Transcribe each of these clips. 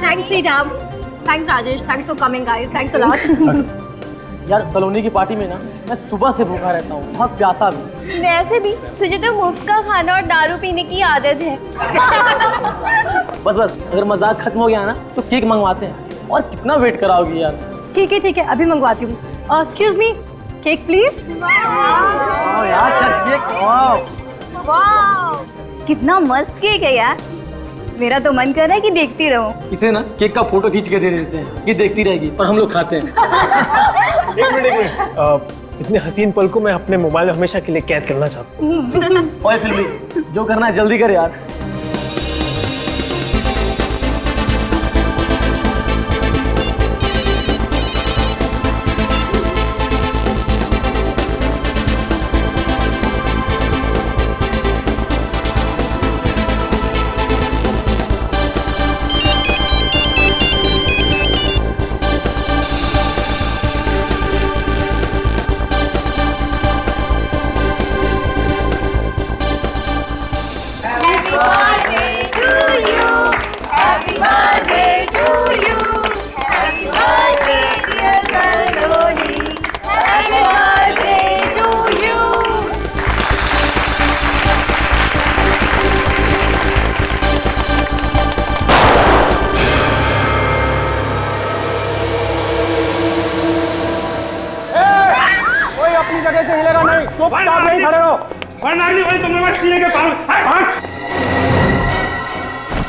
Thanks, Sridham. Thanks, Rajesh. Thanks for coming, guys. Thanks a lot. यार सलोनी की party में ना मैं सुबह से भूखा रहता हूँ, बहुत प्यासा भी। वैसे भी तुझे तो मुफ्त का खाना और दारू पीने की आदत है। बस अगर मजाक खत्म हो गया ना तो केक मंगवाते हैं। और कितना वेट कराओगी यार? ठीक है, अभी मंगवाती हूँ। Excuse me, cake please. यार केक, वाह, कितना मस्त केक है यार। मेरा तो मन कर रहा है कि देखती रहूं। इसे ना केक का फोटो खींच के दे देते हैं, ये देखती रहेगी और हम लोग खाते हैं। एक मिनट, इतने हसीन पल को मैं अपने मोबाइल में हमेशा के लिए कैद करना चाहता हूँ। ओए फिल्मी, जो करना है जल्दी कर यार।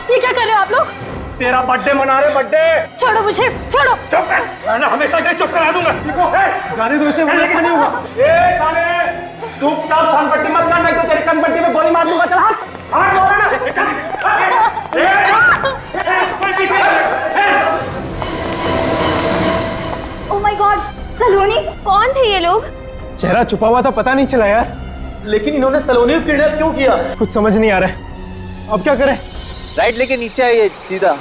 ये क्या कर रहे हो आप लोग? तेरा बर्थडे मना रहे, बर्थडे। छोड़ो मुझे, छोड़ो। चुप कर, मैं ना हमेशा के लिए चुप करा दूंगा। जाने दो इसे, मुझे अच्छा नहीं होगा। ए साले, तू तब छनपट्टी मत कर, नहीं तो तेरी कनपट्टी में गोली मार दूंगा। चल हाथ बोला ना। ओह माय गॉड, सलोनी, कौन थे ये लोग? चेहरा छुपा हुआ था, पता नहीं चला यार। लेकिन इन्होंने सलोनी को किडनैप क्यों किया? कुछ समझ नहीं आ रहा है, अब क्या करें? राइट लेके नीचे आइए सीधा।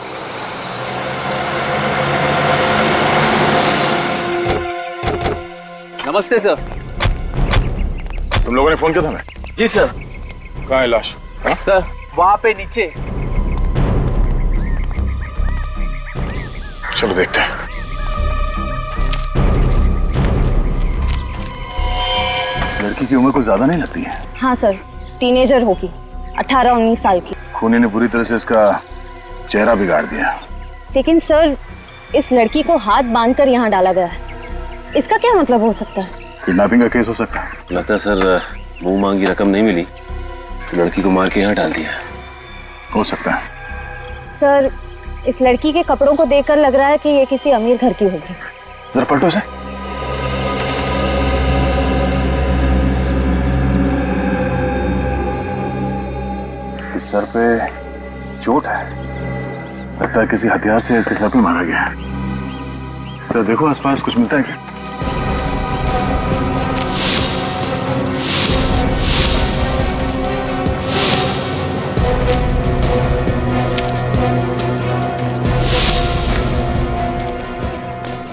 नमस्ते सर। तुम लोगों ने फोन किया था ना? जी सर। कहाँ है लाश? सर वहाँ पे नीचे। चलो देखते हैं। इस लड़की की उम्र को ज्यादा नहीं लगती है। हाँ सर, टीनेजर होगी, 18-19 साल की। खूनी ने बुरी तरह से इसका चेहरा बिगाड़ दिया। लेकिन सर, इस लड़की को हाथ बांधकर यहाँ डाला गया है, इसका क्या मतलब हो सकता है? किडनैपिंग का केस हो सकता है। लगता है सर मुंह मांगी रकम नहीं मिली तो लड़की को मार के यहाँ डाल दिया। हो सकता है। सर, इस लड़की के कपड़ों को देखकर लग रहा है कि ये किसी अमीर घर की होगी। जरा पलटो इसे। इसके सर पे चोट है, लगता है किसी हथियार से इसके सर पे मारा गया है। तो देखो आसपास कुछ मिलता है क्या?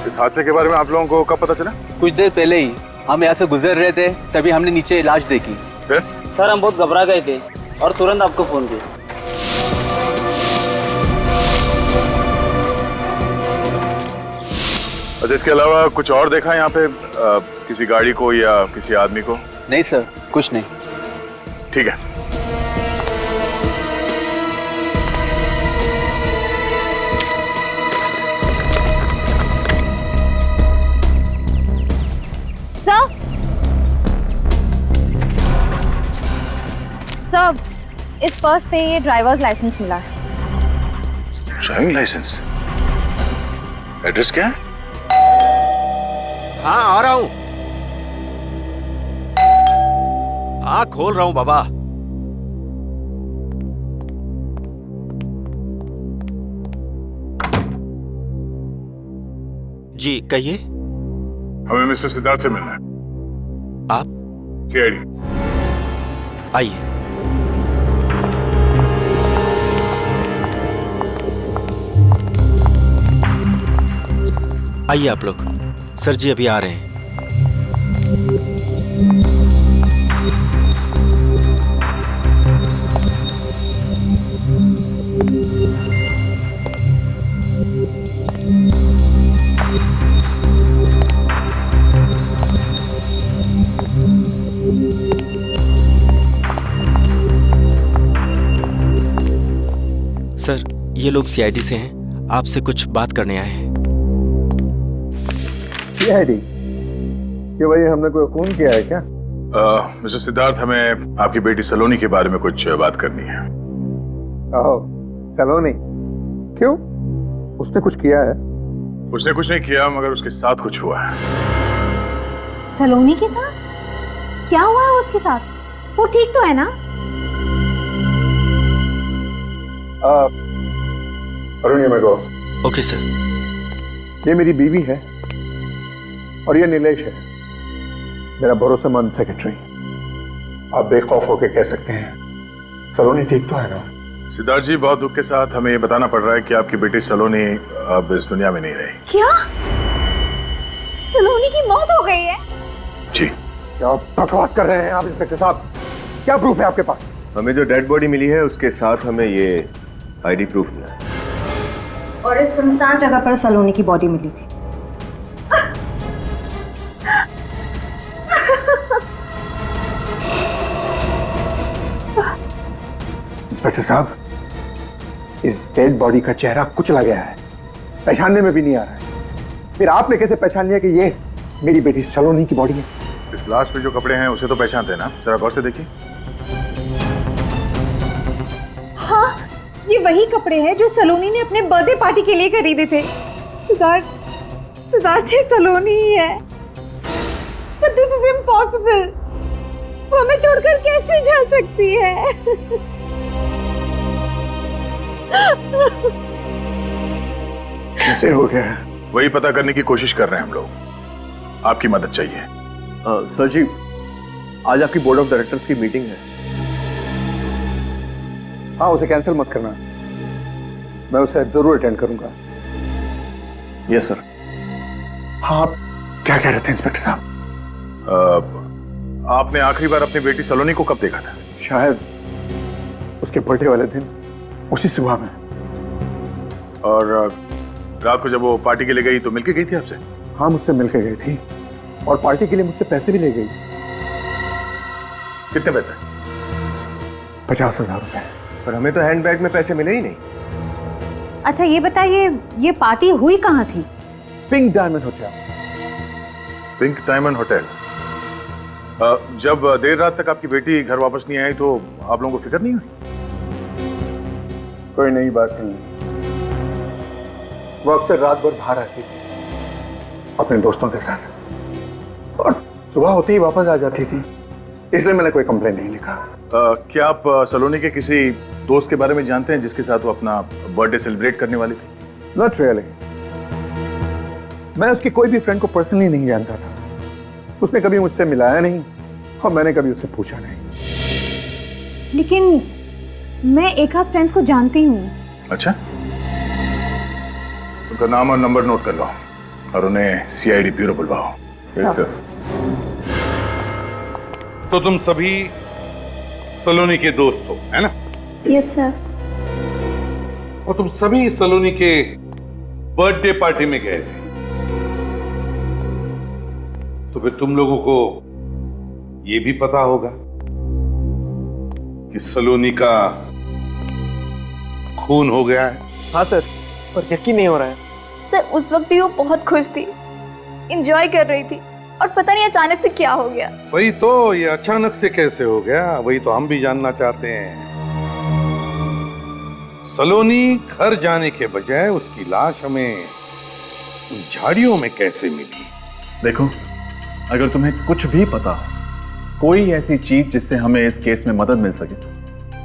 इस हादसे के बारे में आप लोगों को कब पता चला? कुछ देर पहले ही हम यहाँ से गुजर रहे थे, तभी हमने नीचे लाश देखी। फिर? सर हम बहुत घबरा गए थे और तुरंत आपको फोन किया। अच्छा, इसके अलावा कुछ और देखा यहाँ पे? किसी गाड़ी को या किसी आदमी को? नहीं सर, कुछ नहीं। ठीक है। सर, इस पर्स पे ये ड्राइवर्स लाइसेंस मिला है। Driving licence? एड्रेस क्या है? हाँ आ रहा हूं। हाँ खोल रहा हूं बाबा। जी कहिए। हमें मिस्टर सिद्धार्थ से मिलना है। आप? सीआईडी। आइए। आइए आप लोग। सर जी अभी आ रहे हैं। ये लोग सीआईडी से हैं, आपसे कुछ बात करने आए हैं। सीआईडी? कि भाई हमने कोई खून किया है क्या? मिस्टर सिद्धार्थ, हमें आपकी बेटी सलोनी के बारे में कुछ बात करनी है। ओह, सलोनी? क्यों? उसने कुछ किया है? उसने कुछ नहीं किया, मगर उसके साथ कुछ हुआ है। सलोनी के साथ? क्या हुआ है उसके साथ? वो ठीक तो है ना? अरुण, ये मेरे को। Okay sir. ये मेरी बीवी है और ये नीलेश है, मेरा भरोसेमंद सेक्रेटरी। आप बेखौफ होकर कह सकते हैं सलोनी ठीक तो है ना? सिद्धार्थ जी, बहुत दुख के साथ हमें ये बताना पड़ रहा है कि आपकी बेटी सलोनी अब इस दुनिया में नहीं रही। क्या? सलोनी की मौत हो गई है? जी। क्या बकवास कर रहे हैं आप इंस्पेक्टर साहब? क्या प्रूफ है आपके पास? हमें जो डेड बॉडी मिली है उसके साथ हमें ये आईडी प्रूफ मिला है। और इस सुनसान जगह पर सलोनी की बॉडी मिली थी। इंस्पेक्टर साहब, इस डेड बॉडी का चेहरा कुचला गया है, पहचानने में भी नहीं आ रहा है। फिर आपने कैसे पहचान लिया कि ये मेरी बेटी सलोनी की बॉडी है? इस लाश पे जो कपड़े हैं उसे तो पहचानते हैं ना? जरा गौर से देखिए। हाँ, ये वही कपड़े हैं जो सलोनी ने अपने बर्थडे पार्टी के लिए खरीदे थे। सिद्धार्थ ये सलोनी ही है। But this is impossible. वो हमें छोड़कर कैसे जा सकती है? कैसे हो गया है? वही पता करने की कोशिश कर रहे हैं हम लोग। आपकी मदद चाहिए। सर जी, आज आपकी बोर्ड ऑफ डायरेक्टर्स की मीटिंग है। हाँ, उसे कैंसिल मत करना, मैं उसे जरूर अटेंड करूंगा। Yes sir. हाँ, आप क्या कह रहे थे इंस्पेक्टर साहब? आपने आखिरी बार अपनी बेटी सलोनी को कब देखा था? शायद उसके बर्थडे वाले दिन, उसी सुबह में। और रात को जब वो पार्टी के लिए गई तो मिलके गई थी आपसे? हाँ, मुझसे मिलकर गई थी और पार्टी के लिए मुझसे पैसे भी ले गई। कितने पैसे? 50,000 रुपए। पर हमें तो हैंडबैग में पैसे मिले ही नहीं। अच्छा ये बताइए, ये पार्टी हुई कहाँ थी? Pink diamond hotel. Pink diamond hotel. जब देर रात तक आपकी बेटी घर वापस नहीं आई तो आप लोगों को फिक्र नहीं हुई? कोई नई बात नहीं। वो अक्सर रात भर बाहर रहती थी अपने दोस्तों के साथ और सुबह होते ही वापस आ जाती थी, इसलिए मैंने कोई कंप्लेंट नहीं लिखा। क्या आप सलोनी के किसी दोस्त के बारे में जानते हैं जिसके साथ वो अपना बर्थडे सेलिब्रेट करने वाली थी? Not really. मैं उसकी कोई भी फ्रेंड को पर्सनली नहीं जानता था। उसने कभी मुझसे मिलाया नहीं और मैंने कभी उससे पूछा नहीं। लेकिन मैं एक आध फ्रेंड्स को जानती हूँ। अच्छा, उनका नाम और नंबर नोट कर लो और उन्हें सीआईडी ब्यूरो बुलवाओ। Yes, sir. तो तुम सभी सलोनी के दोस्त हो, है ना? Yes sir. और तुम सभी सलोनी के बर्थडे पार्टी में गए थे, तो फिर तुम लोगों को यह भी पता होगा कि सलोनी का खून हो गया है। हाँ सर, पर यकीन नहीं हो रहा है। सर उस वक्त भी वो बहुत खुश थी, एंजॉय कर रही थी और पता नहीं अचानक से क्या हो गया। वही तो, ये अचानक से कैसे हो गया, वही तो हम भी जानना चाहते हैं। सलोनी घर जाने के बजाय उसकी लाश हमें उन झाड़ियों में कैसे मिली? देखो, अगर तुम्हें कुछ भी पता हो, कोई ऐसी चीज जिससे हमें इस केस में मदद मिल सके,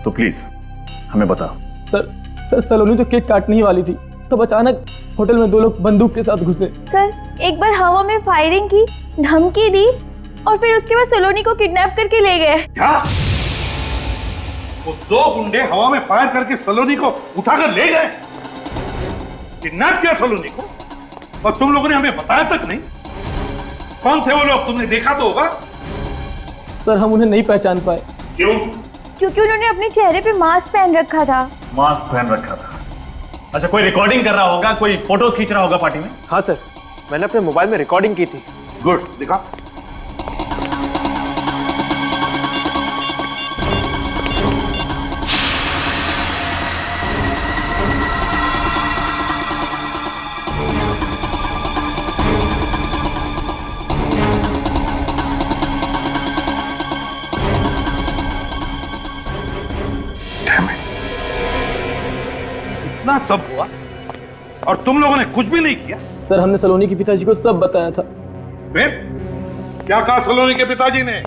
तो प्लीज हमें बताओ। सर सलोनी तो केक काटने ही वाली थी, तब अचानक होटल में दो लोग बंदूक के साथ घुसे। सर एक बार हवा में फायरिंग की, धमकी दी और फिर उसके बाद सलोनी को किडनैप करके ले गए। क्या? वो दो गुंडे हवा में फायर करके सलोनी को उठाकर ले गए, किडनैप किया सलोनी को, और तुम लोगों ने हमें बताया तक नहीं? कौन थे वो लोग? तुमने देखा तो होगा। सर हम उन्हें नहीं पहचान पाए। क्यों? क्योंकि उन्होंने अपने चेहरे पे मास्क पहन रखा था। मास्क पहन रखा था। अच्छा, कोई रिकॉर्डिंग कर रहा होगा, कोई फोटोज खींच रहा होगा पार्टी में? हाँ सर, मैंने अपने मोबाइल में रिकॉर्डिंग की थी। गुड, दिखा। यहाँ सब हुआ और तुम लोगों ने कुछ भी नहीं किया? सर हमने सलोनी के पिताजी को सब बताया था। फिर क्या कहा सलोनी के पिताजी ने?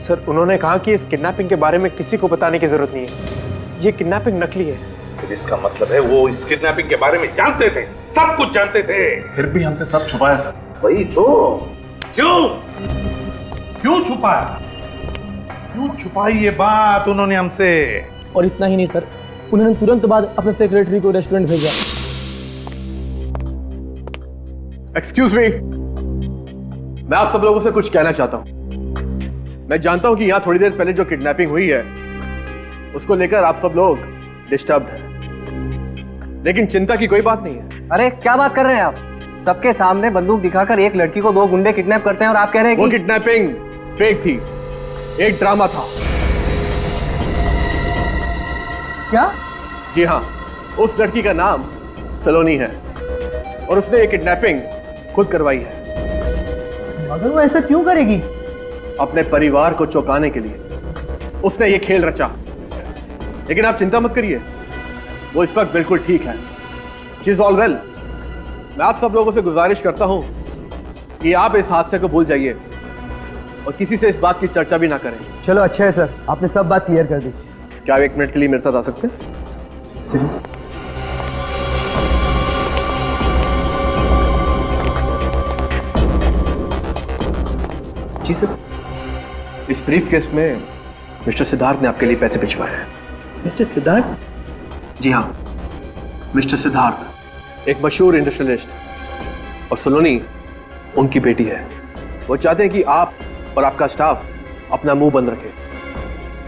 सर उन्होंने कहा कि इस किडनैपिंग के बारे में किसी को बताने की जरूरत नहीं है, ये किडनैपिंग नकली है। फिर इसका मतलब है वो इस किडनैपिंग के बारे में जानते थे, सब कुछ जानते थे। फिर भी हमसे सब छुपाया सर। वही तो, क्यों क्यों छुपाया? क्यों छुपाई ये बात उन्होंने हमसे? और इतना ही नहीं सर, उन्होंने तुरंत बाद अपने सेक्रेटरी को रेस्टोरेंट भेजा। एक्सक्यूज मी, मैं आप सब लोगों से कुछ कहना चाहता हूं। मैं जानता हूं कि यहां थोड़ी देर पहले जो किडनैपिंग हुई है उसको लेकर आप सब लोग डिस्टर्ब्ड हैं, लेकिन चिंता की कोई बात नहीं है। अरे क्या बात कर रहे हैं आप? सबके सामने बंदूक दिखाकर एक लड़की को 2 गुंडे किडनैप करते हैं और आप कह रहे हैं वो कि किडनैपिंग फेक थी, एक ड्रामा था। क्या? जी हाँ, उस लड़की का नाम सलोनी है और उसने ये किडनैपिंग खुद करवाई है। मगर वो ऐसा क्यों करेगी? अपने परिवार को चौंकाने के लिए उसने ये खेल रचा। लेकिन आप चिंता मत करिए, वो इस वक्त बिल्कुल ठीक है। She is all well. मैं आप सब लोगों से गुजारिश करता हूं कि आप इस हादसे को भूल जाइए और किसी से इस बात की चर्चा भी ना करें। चलो अच्छा है सर, आपने सब बात क्लियर कर दी। क्या आप 1 मिनट के लिए मेरे साथ आ सकते हैं? जी सर। इस ब्रीफ केस में मिस्टर सिद्धार्थ ने आपके लिए पैसे भिजवाए हैं। मिस्टर सिद्धार्थ? जी हाँ, मिस्टर सिद्धार्थ एक मशहूर इंडस्ट्रियलिस्ट और सलोनी उनकी बेटी है। वो चाहते हैं कि आप और आपका स्टाफ अपना मुंह बंद रखे,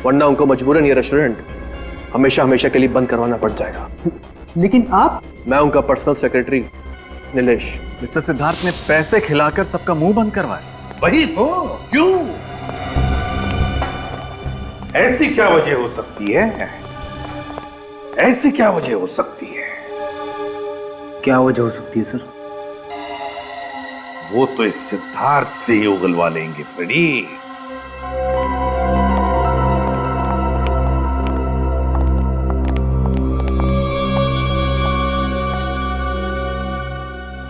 वरना उनको मजबूरन ये रेस्टोरेंट हमेशा हमेशा के लिए बंद करवाना पड़ जाएगा। लेकिन आप? मैं उनका personal secretary Nilesh. Mister Siddharth ने पैसे खिलाकर सबका मुंह बंद करवाया। वही तो, क्यों? ऐसी क्या वजह हो सकती है? ऐसी क्या वजह हो सकती है? क्या वजह हो सकती है सर? वो तो इस सिद्धार्थ से ही उगलवा लेंगे फ्रेडी।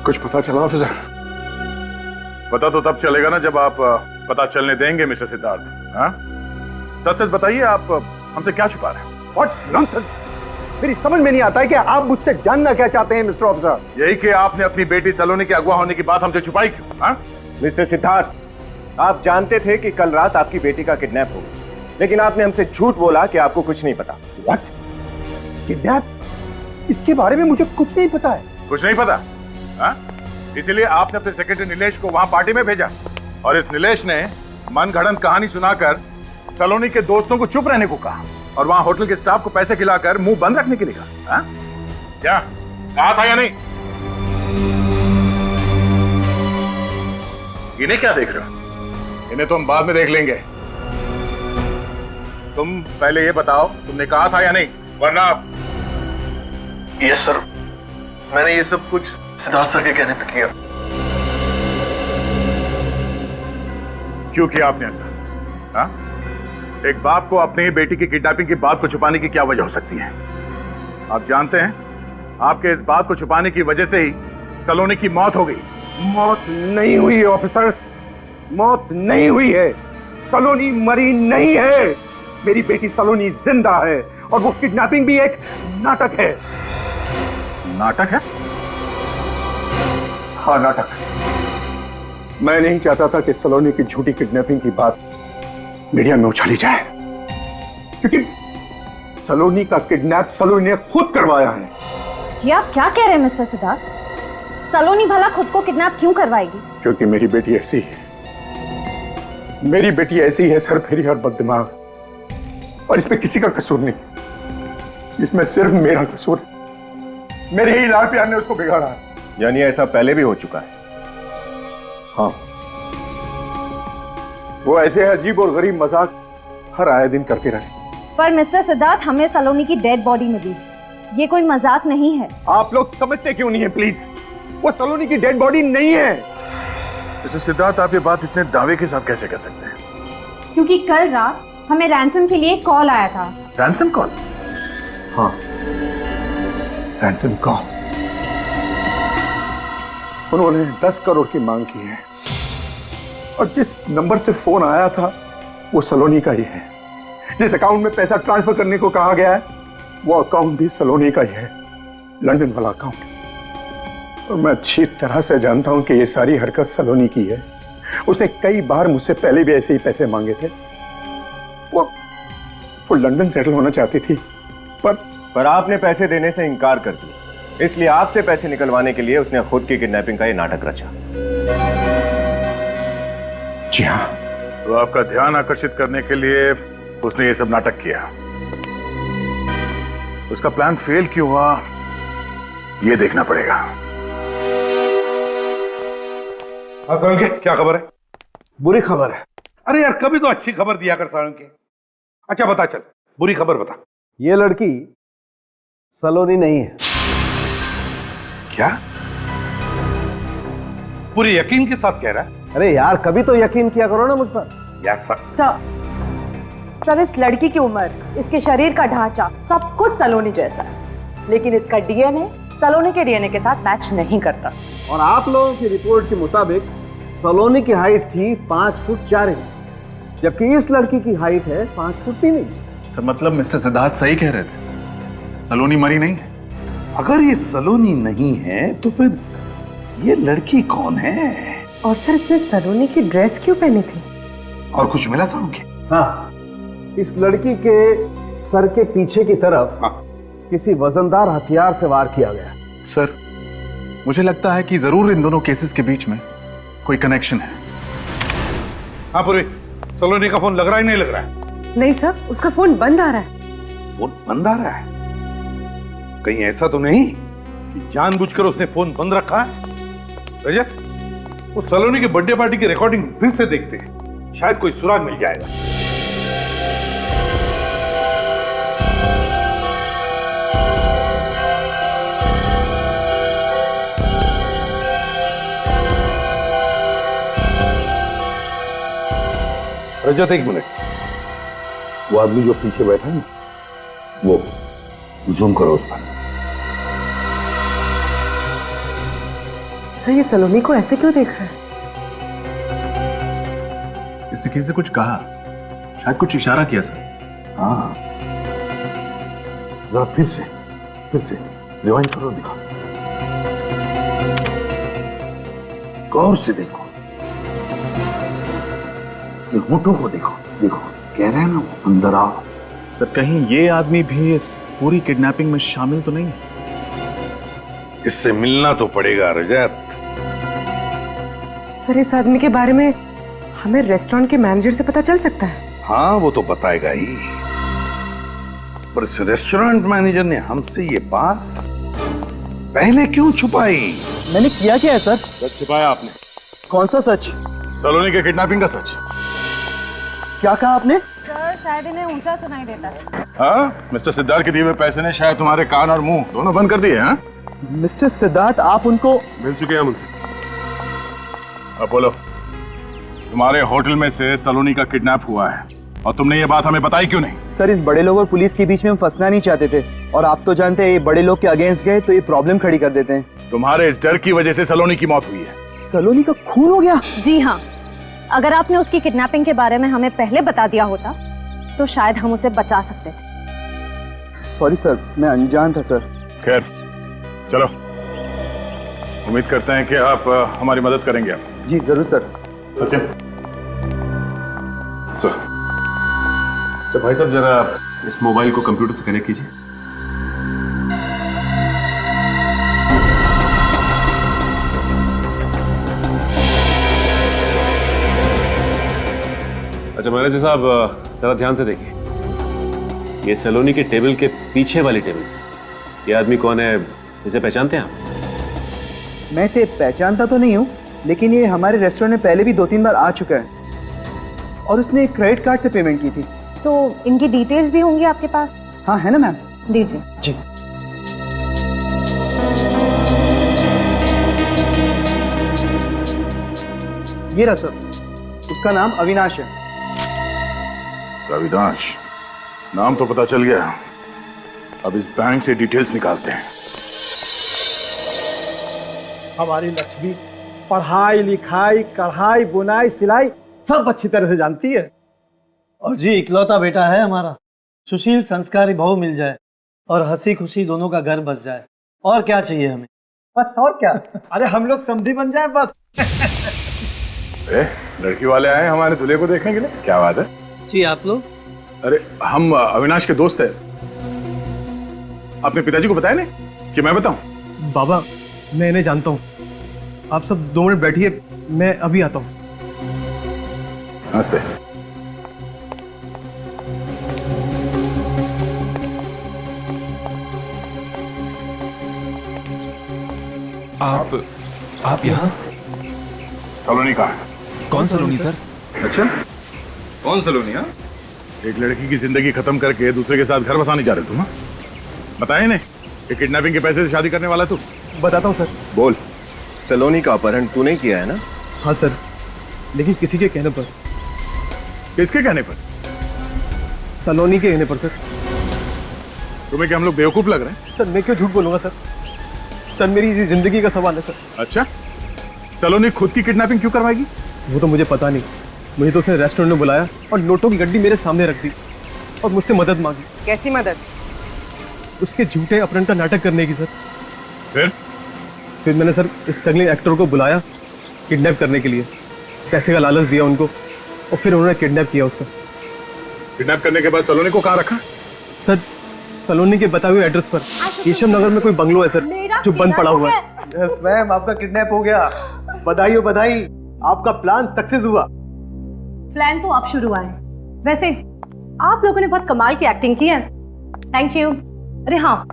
कुछ पता चला ऑफिसर? पता तो तब चलेगा ना जब आप पता चलने देंगे मिस्टर सिद्धार्थ। हाँ, सच सच बताइए, आप हमसे क्या छुपा रहे हैं? What nonsense! मेरी समझ में नहीं आता है कि आप मुझसे जानना क्या चाहते हैं मिस्टर ऑफिसर। यही कि आपने अपनी बेटी सलोनी के अगवा होने की बात हमसे छुपाई क्यों? हाँ? मिस्टर सिद्धार्थ, आप जानते थे कि कल रात आपकी बेटी का किडनैप हो गया, लेकिन आपने हमसे झूठ बोला कि आपको कुछ नहीं पता। व्हाट? किडनैप? इसके बारे में मुझे कुछ नहीं पता है। कुछ नहीं पता? हाँ? इसीलिए आपने अपने सेक्रेटरी नीलेश को वहां पार्टी में भेजा और इस नीलेश ने मनगढ़ंत कहानी सुनाकर सलोनी के दोस्तों को चुप रहने को कहा और वहां होटल के स्टाफ को पैसे खिलाकर मुंह बंद रखने के लिए कहा। हाँ? क्या कहा था या नहीं? इन्हें क्या देख रहे हो? इन्हें तो हम बाद में देख लेंगे। तुम पहले ये बताओ, तुमने कहा था या नहीं, वरना। यस सर, मैंने ये सब कुछ सिद्धार्थ सर के कहने पे किया। क्यों किया आपने ऐसा? हाँ? एक बाप को अपनी ही बेटी की किडनैपिंग की बात को छुपाने की क्या वजह हो सकती है? आप जानते हैं, आपके इस बात को छुपाने की वजह से ही सलोनी की मौत हो गई। मौत नहीं हुई है ऑफिसर, मौत नहीं हुई है। सलोनी मरी नहीं है। मेरी बेटी सलोनी जिंदा है और वो किडनैपिंग भी एक नाटक है। नाटक है? हाँ, नाटक। मैं नहीं चाहता था कि सलोनी की झूठी किडनैपिंग की बात मीडिया में उछाली जाए, क्योंकि सलोनी का किडनैप सलोनी ने खुद करवाया है। ये आप क्या कह रहे हैं मिस्टर सिद्धार्थ? सलोनी भला खुद को किडनैप क्यों करवाएगी? क्योंकि मेरी बेटी ऐसी है। मेरी बेटी ऐसी है, सरफेरी और बददिमाग, और इसमें किसी का कसूर नहीं। इसमें सिर्फ मेरा कसूर है। मेरे ही लाल प्यार ने उसको बिगाड़ा है। यानी ऐसा पहले भी हो चुका है? हाँ, वो ऐसे अजीब और गरीब मजाक हर आए दिन करते रहे। पर मिस्टर सिद्धार्थ, हमें सलोनी की डेड बॉडी मिली, ये कोई मजाक नहीं है। आप लोग समझते क्यों नहीं है प्लीज? वो सलोनी की डेड बॉडी नहीं है। मिस्टर सिद्धार्थ, आप ये बात इतने दावे के साथ कैसे कह सकते हैं? क्योंकि कल रात हमें रैंसम के लिए कॉल आया था। Ransom call? हाँ, रैंसम कॉल। उन्होंने 10 करोड़ की मांग की है और जिस नंबर से फोन आया था वो सलोनी का ही है। जिस अकाउंट में पैसा ट्रांसफर करने को कहा गया है वो अकाउंट भी सलोनी का ही है, लंदन वाला अकाउंट। और मैं अच्छी तरह से जानता हूं कि ये सारी हरकत सलोनी की है। उसने कई बार मुझसे पहले भी ऐसे ही पैसे मांगे थे। वो लंदन सेटल होना चाहती थी पर आपने पैसे देने से इनकार कर दिया, इसलिए आपसे पैसे निकलवाने के लिए उसने खुद की किडनैपिंग का ये नाटक रचा। जी हाँ। तो आपका ध्यान आकर्षित करने के लिए उसने ये सब नाटक किया। उसका प्लान फेल क्यों हुआ ये देखना पड़ेगा। हाँ साळुंखे, क्या खबर है? बुरी खबर है। अरे यार, कभी तो अच्छी खबर दिया कर साळुंखे। अच्छा बता, चल बुरी खबर बता। ये लड़की सलोनी नहीं है। क्या? पूरी यकीन के साथ कह रहा है? अरे यार, कभी तो यकीन किया करो ना मुझ पर। यार सर, इस लड़की की उम्र, इसके शरीर का ढांचा सब कुछ सलोनी जैसा है, लेकिन इसका डीएनए सलोनी के डीएनए के साथ मैच नहीं करता। और आप लोगों की रिपोर्ट के मुताबिक सलोनी की हाइट थी 5 फुट 4 इंच, जबकि इस लड़की की हाइट है 5 फुट 3 इंच। सर मतलब मिस्टर सिद्धार्थ सही कह रहे थे, सलोनी मरी नहीं है। अगर ये सलोनी नहीं है तो फिर ये लड़की कौन है? और सर, इसने सलोनी की ड्रेस क्यों पहनी थी? और कुछ मिला साळुंखे? हाँ, इस लड़की के सर के पीछे की तरफ किसी वजनदार हथियार से वार किया गया। सर मुझे लगता है कि जरूर इन दोनों केसेस के बीच में कोई कनेक्शन है। हाँ पूर्वी, सलोनी का फोन लग रहा है नहीं लग रहा है? नहीं सर, उसका फोन बंद आ रहा है। फोन बंद आ रहा है? कहीं ऐसा तो नहीं कि जानबूझकर उसने फोन बंद रखा है? रजत, वो सलोनी की बर्थडे पार्टी की रिकॉर्डिंग फिर से देखते हैं, शायद कोई सुराग मिल जाएगा। रजत, एक मिनट, वो आदमी जो पीछे बैठा है वो जूम करो उस पर। सर, ये सलोनी को ऐसे क्यों देख रहा है? इसने किसी से कुछ कहा, शायद कुछ इशारा किया सर। हाँ, जरा फिर से रिवाइंड करो, दिखा, गौर से देखो, होठों को देखो, कह रहे हैं ना वो अंदर आओ। सर कहीं ये आदमी भी इस पूरी किडनैपिंग में शामिल तो नहीं है? इससे मिलना तो पड़ेगा रजत। सर, इस आदमी के बारे में हमें रेस्टोरेंट के मैनेजर से पता चल सकता है? हाँ, वो तो बताएगा ही, पर इस रेस्टोरेंट मैनेजर ने हमसे ये बात पहले क्यों छुपाई? मैंने किया क्या है सर? सच छुपाया आपने। कौन सा सच? सलोनी के किडनैपिंग का सच। क्या कहा आपने? सर, शायद इन्हें ऊंचा सुनाई देता है। हाँ, मिस्टर सिद्धार्थ के दिए हुए पैसे ने शायद तुम्हारे कान और मुंह दोनों बंद कर दिए। हाँ मिस्टर सिद्धार्थ, आप उनको मिल चुके हैं मुझसे। अब बोलो, तुम्हारे होटल में से सलोनी का किडनैप हुआ है और तुमने ये बात हमें बताई क्यों नहीं? सर, इन बड़े लोग और पुलिस के बीच में हम फंसना नहीं चाहते थे, और आप तो जानते हैं ये बड़े लोग के अगेंस्ट गए तो ये प्रॉब्लम खड़ी कर देते हैं। तुम्हारे इस डर की वजह से सलोनी की मौत हुई है। सलोनी का खून हो गया? जी हाँ, अगर आपने उसकी किडनैपिंग के बारे में हमें पहले बता दिया होता तो शायद हम उसे बचा सकते थे। सॉरी सर, मैं अनजान था सर। खैर चलो, उम्मीद करते हैं कि आप हमारी मदद करेंगे। आप जी जरूर सर। सचिन, सर भाई साहब, जरा इस मोबाइल को कंप्यूटर से कनेक्ट कीजिए। अच्छा मैनेजर साहब, जरा ध्यान से देखिए, ये सलोनी के टेबल के पीछे वाली टेबल, ये आदमी कौन है, इसे पहचानते हैं आप? मैं इसे पहचानता तो नहीं हूँ, लेकिन ये हमारे रेस्टोरेंट में पहले भी 2-3 बार आ चुका है और उसने एक क्रेडिट कार्ड से पेमेंट की थी। तो इनकी डिटेल्स भी होंगी आपके पास? हाँ है ना मैम। दीजिए। जी। ये रहा सर, उसका नाम अविनाश है। अविनाश, नाम तो पता चल गया, अब इस बैंक से डिटेल्स निकालते हैं। हमारी लक्ष्मी पढ़ाई लिखाई कढ़ाई बुनाई सिलाई सब अच्छी तरह से जानती है। और जी इकलौता बेटा है हमारा, सुशील संस्कारी बहू मिल जाए और हंसी खुशी दोनों का घर बस जाए, और क्या चाहिए हमें? बस और क्या, अरे हम लोग समधी बन जाए बस। अरे लड़की वाले आए हमारे दूल्हे को देखने के लिए, क्या बात है? जी आप लोग? अरे हम अविनाश के दोस्त हैं। अपने पिताजी को बताया नहीं कि मैं बताऊं? बाबा मैं इन्हें जानता हूँ, आप सब 2 मिनट बैठिए, मैं अभी आता हूँ। नमस्ते। आप यहाँ? सलोनी कहाँ है? कौन सलोनी सर? अच्छा कौन सलोनी? हाँ, एक लड़की की जिंदगी खत्म करके दूसरे के साथ घर बसाने जा रहे तुम? बताए नहीं कि किडनैपिंग के पैसे से शादी करने वाला तू? बताता हूँ सर। बोल, सलोनी का अपहरण तूने किया है ना? हाँ सर, लेकिन किसी के कहने पर। किसके कहने पर? सलोनी के कहने पर सर। तुम्हें क्या हम लोग बेवकूफ लग रहे हैं? सर मैं क्यों झूठ बोलूंगा सर, सर मेरी जिंदगी का सवाल है सर। अच्छा, सलोनी खुद की किडनैपिंग क्यों करवाएगी? वो तो मुझे पता नहीं, मुझे तो उसने रेस्टोरेंट में बुलाया और नोटों की गड्डी मेरे सामने रख दी और मुझसे मदद मांगी। कैसी मदद? उसके झूठे अपहरण का नाटक करने की सर। फिर मैंने सर इस स्ट्रगलिंग एक्टर को बुलाया किडनैप करने के लिए, पैसे का लालच दिया उनको और फिर उन्होंने किडनैप किया उसका। किडनैप करने के बाद सलोनी को कहाँ रखा? सर सलोनी के बताए हुए एड्रेस पर केशव नगर में कोई बंगलो है सर जो बंद पड़ा हुआ है। यस मैम, आपका किडनैप हो गया। बधाई हो बधाई, आपका प्लान सक्सेस हुआ। प्लान तो अब शुरू हुआ है। वैसे आप लोगों ने बहुत कमाल की एक्टिंग की है, थैंक यू। अरे हाँ,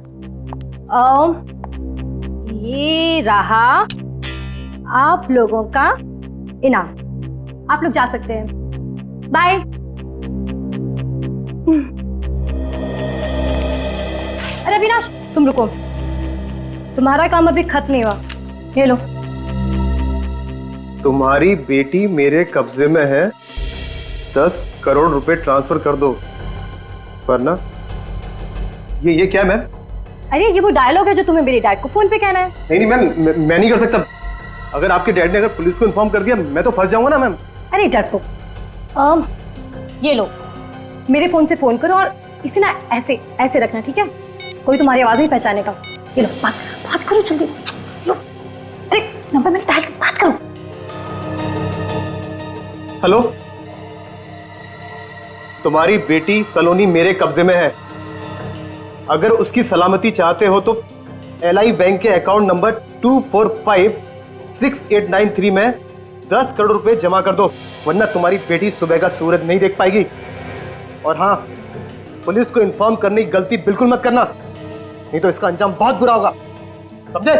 ये रहा आप लोगों का इनाम, आप लोग जा सकते हैं, बाय। अरे अविनाश तुम रुको, तुम्हारा काम अभी खत्म नहीं हुआ, ये लो। तुम्हारी बेटी मेरे कब्जे में है, 10 करोड़ रुपए ट्रांसफर कर दो, वरना ये क्या मैम? अरे ये वो डायलॉग है जो तुम्हें मेरे डैड को फोन पे कहना है। नहीं मैम, मैं नहीं कर सकता। अगर आपके डैड ने अगर पुलिस को इन्फॉर्म कर दिया मैं तो फंस जाऊंगा ना मैम। अरे डरपोक, ये लो, मेरे फोन से फोन करो और इसे ना ऐसे ऐसे रखना, ठीक है? कोई तुम्हारी आवाज नहीं पहचानेगा। ये लो, बात करो जल्दी। लो, अरे नंबर मैंने डायल कर, बात करो। हेलो, तुम्हारी बेटी सलोनी मेरे कब्जे में है। अगर उसकी सलामती चाहते हो तो LI बैंक के अकाउंट नंबर 2456893 में 10 करोड़ रुपए जमा कर दो, वरना तुम्हारी बेटी सुबह का सूरज नहीं देख पाएगी। और हाँ, पुलिस को इन्फॉर्म करने की गलती बिल्कुल मत करना, नहीं तो इसका अंजाम बहुत बुरा होगा, समझे?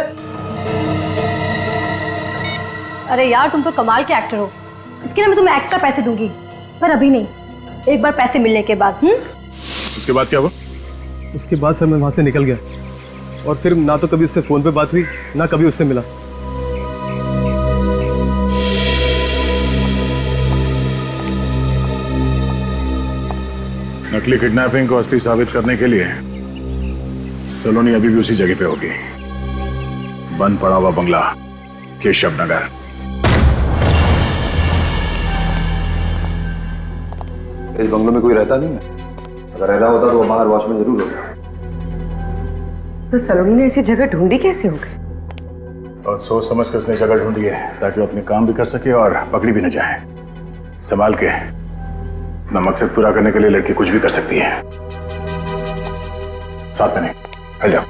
अरे यार तुम तो कमाल के एक्टर हो, इसके लिए मैं तुम्हें एक्स्ट्रा पैसे दूंगी, पर अभी नहीं, एक बार पैसे मिलने के बाद। उसके बाद क्या हुआ? उसके बाद सर मैं वहां से निकल गया और फिर ना तो कभी उससे फोन पे बात हुई ना कभी उससे मिला। नकली किडनैपिंग को असली साबित करने के लिए सलोनी अभी भी उसी जगह पे होगी, बंद पड़ा हुआ बंगला केशव नगर। इस बंगलों में कोई रहता नहीं है, अगर रह रहा होता तो वो बाहर वॉचमैन जरूर होगा। तो सलोनी ने ऐसी जगह ढूंढी कैसे हो गई? और सोच समझ कर उसने जगह ढूंढी है ताकि वो अपने काम भी कर सके और पकड़ी भी न जाए। संभाल के, अपना मकसद पूरा करने के लिए लड़की कुछ भी कर सकती है। साथ में नहीं, फैल जाओ।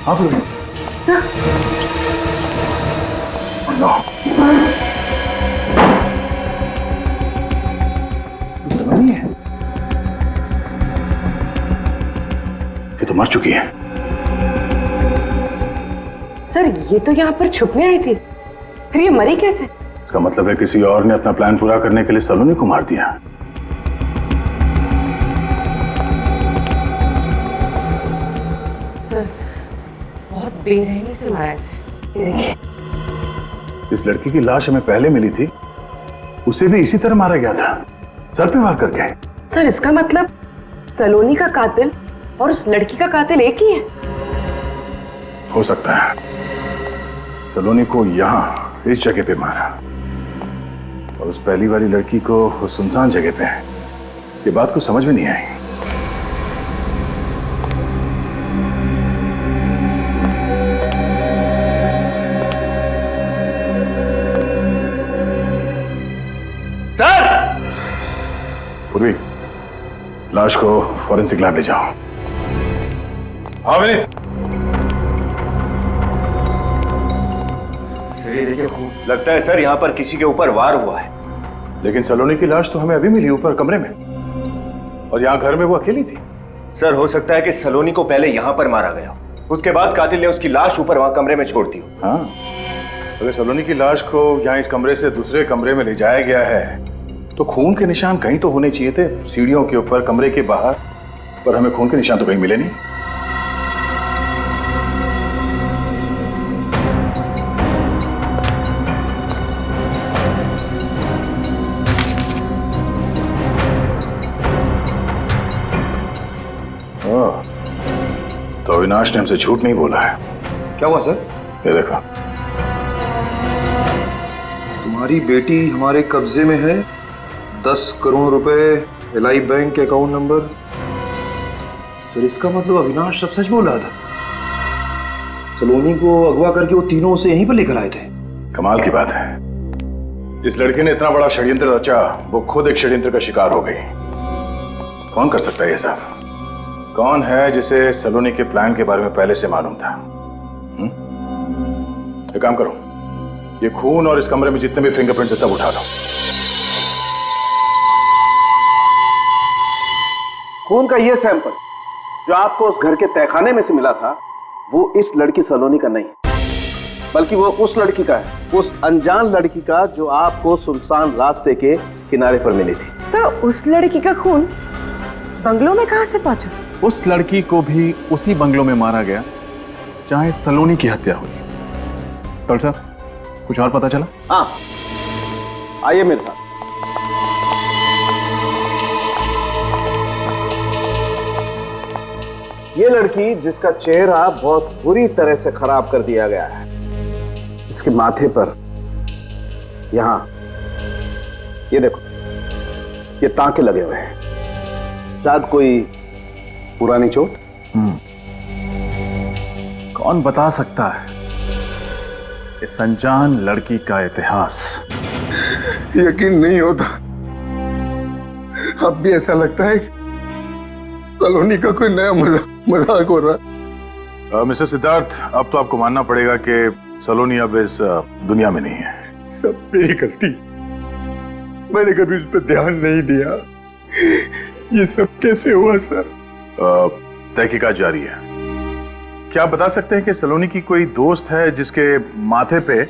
आप लोग तो मर चुकी है। सर ये तो यहाँ पर छुपने आई थी, फिर ये मरी कैसे? इसका मतलब है किसी और ने अपना प्लान पूरा करने के लिए सलोनी को मार दिया। सर बहुत बेरहमी से मारा इसे। ये देखिए, इस लड़की की लाश हमें पहले मिली थी, उसे भी इसी तरह मारा गया था, सर पे वार करके। सर इसका मतलब सलोनी का कातिल और उस लड़की का कातिल एक ही है? हो सकता है सलोनी को यहां इस जगह पे मारा और उस पहली वाली लड़की को उस सुनसान जगह पे। ये बात को समझ में नहीं आई। सर! पूर्वी, लाश को फॉरेंसिक लैब ले जाओ। हाँ विनीत। देखिए खूब लगता है सर यहाँ पर किसी के ऊपर वार हुआ है। लेकिन सलोनी की लाश तो हमें अभी मिली ऊपर कमरे में, और यहाँ घर में वो अकेली थी। सर हो सकता है कि सलोनी को पहले यहाँ पर मारा गया, उसके बाद कातिल ने उसकी लाश ऊपर वहां कमरे में छोड़ दी। हाँ, अगर सलोनी की लाश को यहाँ इस कमरे से दूसरे कमरे में ले जाया गया है तो खून के निशान कहीं तो होने चाहिए थे, सीढ़ियों के ऊपर, कमरे के बाहर, पर हमें खून के निशान तो कहीं मिले नहीं। तो अविनाश ने हमसे झूठ नहीं बोला है। क्या हुआ सर? ये देखो, तुम्हारी बेटी हमारे कब्जे में है, 10 करोड़ रुपए, एलआई बैंक के अकाउंट नंबर। सर इसका मतलब अविनाश सब सच बोल रहा था। सलोनी को अगवा करके वो तीनों उसे यहीं पर लेकर आए थे। कमाल की बात है, इस लड़की ने इतना बड़ा षड्यंत्र रचा, वो खुद एक षड्यंत्र का शिकार हो गई। कौन कर सकता है ये सब? कौन है जिसे सलोनी के प्लान के बारे में पहले से मालूम था? एक काम करो, ये खून और इस कमरे में जितने भी फिंगरप्रिंट्स है सब उठा लो। खून का ये सैंपल जो आपको उस घर के तहखाने में से मिला था, वो इस लड़की सलोनी का नहीं, बल्कि वो उस लड़की का है, उस अनजान लड़की का जो आपको सुनसान रास्ते के किनारे पर मिली थी। सर उस लड़की का खून बंगलों में कहां से पहुंचा? उस लड़की को भी उसी बंगलों में मारा गया जहां सलोनी की हत्या हुई। डॉक्टर साहब कुछ और पता चला? हाँ, आइए मेरे साथ। ये लड़की जिसका चेहरा बहुत बुरी तरह से खराब कर दिया गया है, इसके माथे पर यहां ये देखो, ये टांके लगे हुए हैं, शायद कोई पुरानी चोट। कौन बता सकता है इस अनजान लड़की का इतिहास? यकीन नहीं होता, अब भी ऐसा लगता है सलोनी का कोई नया मजाक हो रहा है। मिस्टर सिद्धार्थ, अब तो आपको मानना पड़ेगा कि सलोनी अब इस दुनिया में नहीं है। सब मेरी गलती, मैंने कभी उस पर ध्यान नहीं दिया। ये सब कैसे हुआ सर? तहकीकात जारी है। क्या आप बता सकते हैं कि सलोनी की कोई दोस्त है जिसके माथे पे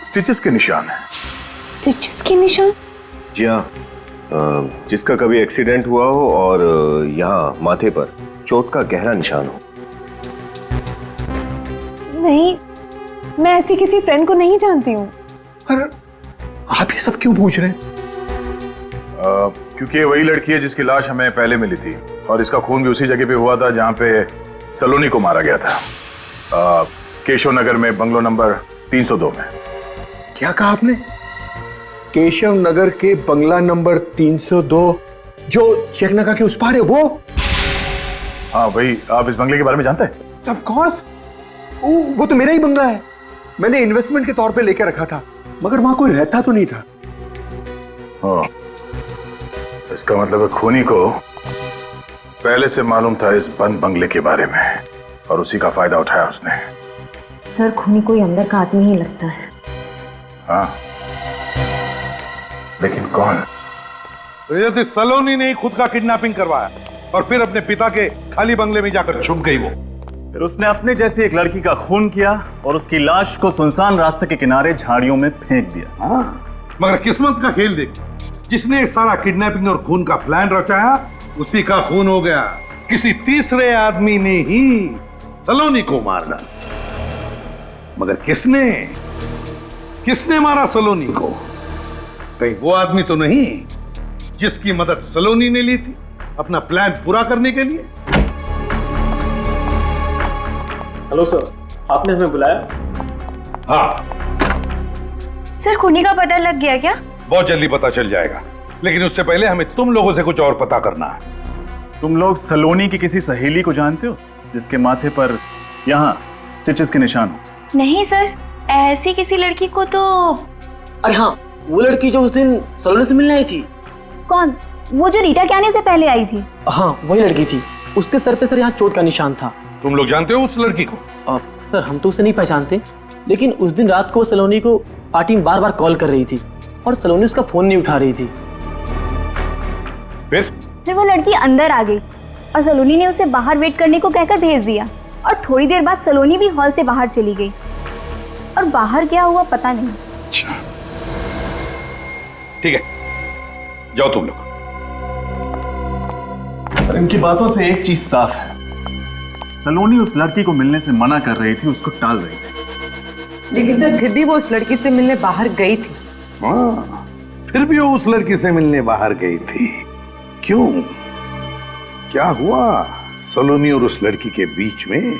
स्टिचेस के निशान है? स्टिचेस के निशान? जी हाँ, जिसका कभी एक्सीडेंट हुआ हो और यहाँ माथे पर चोट का गहरा निशान हो। नहीं, मैं ऐसी किसी फ्रेंड को नहीं जानती हूँ। अरे आप ये सब क्यों पूछ रहे हैं? क्योंकि ये वही लड़की है जिसकी लाश हमें पहले मिली थी, और इसका खून भी उसी जगह पे हुआ था जहां पे सलोनी को मारा गया था, केशव नगर में, बंगलो नंबर 302 में। क्या कहा आपने? केशव नगर के बंगला नंबर 302 जो चेकनाका के उस पार है, वो? हाँ वही। आप इस बंगले के बारे में जानते हैं? ऑफ कोर्स, वो तो मेरा ही बंगला है। मैंने इन्वेस्टमेंट के तौर पे लेके रखा था, मगर वहां कोई रहता तो नहीं था। इसका मतलब है खूनी को पहले से मालूम था इस बंद बंगले के बारे में, और उसी का फायदा उठाया उसने। सर खूनी कोई अंदर का आदमी ही लगता है। हाँ, लेकिन कौन? यदि सलोनी ने खुद का किडनैपिंग करवाया और फिर अपने पिता के खाली बंगले में जाकर छुप गई वो। फिर उसने अपने जैसी एक लड़की का खून किया और उसकी लाश को सुनसान रास्ते के किनारे झाड़ियों में फेंक दिया। मगर किस्मत का खेल देख, जिसने सारा किडनैपिंग और खून का प्लान रचाया उसी का खून हो गया। किसी तीसरे आदमी ने ही सलोनी को मार डाला। मगर किसने मारा सलोनी को? कहीं वो आदमी तो नहीं जिसकी मदद सलोनी ने ली थी अपना प्लान पूरा करने के लिए? हेलो सर, आपने हमें बुलाया? हाँ सर, खूनी का पता लग गया क्या? बहुत जल्दी पता चल जाएगा, लेकिन उससे पहले हमें तुम लोगों से कुछ और पता करना है। तुम लोग सलोनी की किसी सहेली को जानते हो जिसके माथे पर यहाँ स्टिचेस के निशान हो? नहीं सर, ऐसी किसी लड़की को तो। अरे हाँ, वो लड़की जो उस दिन सलोनी से मिलने आई थी। कौन? वो जो रीटा के आने से पहले आई थी? हाँ, वही लड़की थी। उसके सर पे सर यहाँ चोट का निशान था। तुम लोग जानते हो उस लड़की को? सर, हम तो उसे नहीं पहचानते, लेकिन उस दिन रात को सलोनी को पार्टी में बार बार कॉल कर रही थी और सलोनी उसका फोन नहीं उठा रही थी। फिर वो लड़की अंदर आ गई और सलोनी ने उसे बाहर वेट करने को कहकर भेज दिया और थोड़ी देर बाद सलोनी भी हॉल से बाहर चली गई और बाहर क्या हुआ पता नहीं। अच्छा, ठीक है, जाओ तुम लोग। सर, इनकी बातों से एक चीज साफ है, सलोनी उस लड़की को मिलने से मना कर रही थी, उसको टाल रही थी। लेकिन सर, फिर भी वो उस लड़की से मिलने बाहर गई थी। हाँ, फिर भी वो उस लड़की से मिलने बाहर गई थी। क्यों? क्या हुआ सलोनी और उस लड़की के बीच में?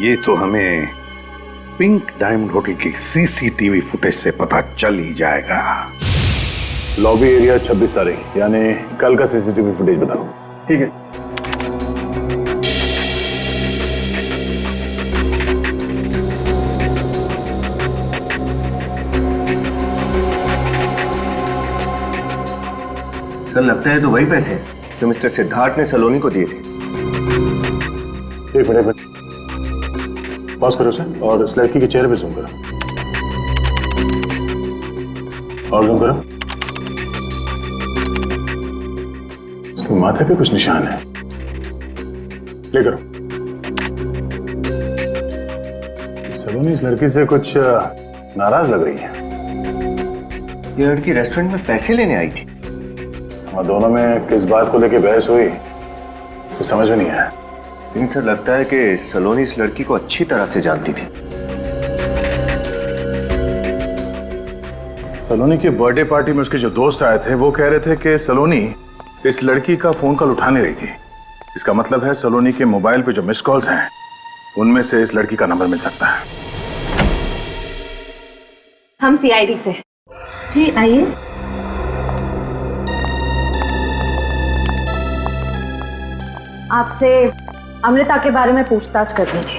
ये तो हमें पिंक डायमंड होटल की सीसीटीवी फुटेज से पता चल ही जाएगा। लॉबी एरिया 26 तारीख, यानी कल का सीसीटीवी फुटेज बताओ। ठीक है। सर, लगता है तो वही पैसे हैं जो मिस्टर सिद्धार्थ ने सलोनी को दिए थे। एक मिनट, पॉज करो सर, और इस लड़की के चेहरे पे जूम करो, और जूम करो। उसके माथे पे कुछ निशान है, प्ले करो। सलोनी इस लड़की से कुछ नाराज लग रही है। ये लड़की रेस्टोरेंट में पैसे लेने आई थी और दोनों में किस बात को लेकर बहस हुई कुछ समझ में नहीं आया। लेकिन सर, लगता है कि सलोनी इस लड़की को अच्छी तरह से जानती थी। सलोनी की बर्थडे पार्टी में उसके जो दोस्त आए थे वो कह रहे थे कि सलोनी इस लड़की का फोन कॉल उठा नहीं रही थी। इसका मतलब है सलोनी के मोबाइल पे जो मिस कॉल्स हैं उनमें से इस लड़की का नंबर मिल सकता है। हम सीआईडी से। जी आइए। आपसे अमृता के बारे में पूछताछ करनी थी।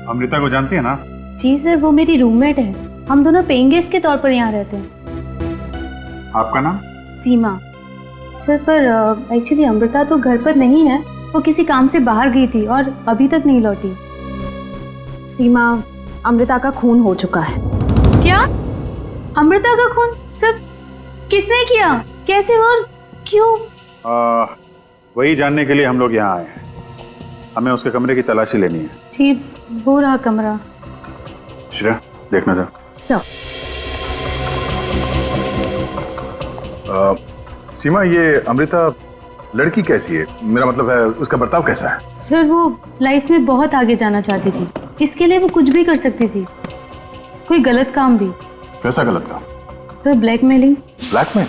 अमृता को जानती है ना? जी सर, वो मेरी रूममेट है। हम दोनों पेइंग गेस्ट के तौर पर यहाँ रहते हैं। आपका नाम? सीमा। सर, पर एक्चुअली अमृता तो घर पर नहीं है, वो किसी काम से बाहर गई थी और अभी तक नहीं लौटी। सीमा, अमृता का खून हो चुका है। क्या? अमृता का खून? सर, किसने किया, कैसे और क्यों? वही जानने के लिए हम लोग यहाँ आए हैं। हमें उसके कमरे की तलाशी लेनी है। जी, वो रहा कमरा। श्रेया, देखना सर। सर। सीमा, ये अमृता लड़की कैसी है? मेरा मतलब है उसका बर्ताव कैसा है? सर, वो लाइफ में बहुत आगे जाना चाहती थी, इसके लिए वो कुछ भी कर सकती थी, कोई गलत काम भी। कैसा गलत काम? तो ब्लैकमेलिंग। ब्लैकमेल?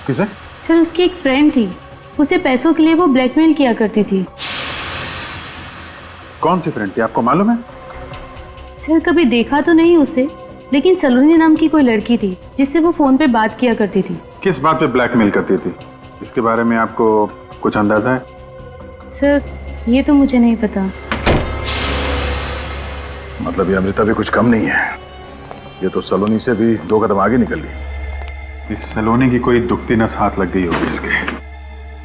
किसे? सर, उसकी एक फ्रेंड थी, उसे पैसों के लिए वो ब्लैकमेल किया करती थी। कौन सी फ्रेंड थी, आपको मालूम है? सर, कभी देखा तो नहीं उसे, लेकिन सलोनी नाम की कोई लड़की थी जिससे वो फोन पे बात किया करती थी। किस बात पे ब्लैकमेल करती थी, इसके बारे में आपको कुछ अंदाजा है? सर, ये तो मुझे नहीं पता। मतलब ये अमृता भी कुछ कम नहीं है, ये तो सलोनी से भी 2 कदम आगे निकल गई। इस सलोनी की कोई दुखती नस हाथ लग गई होगी इसके,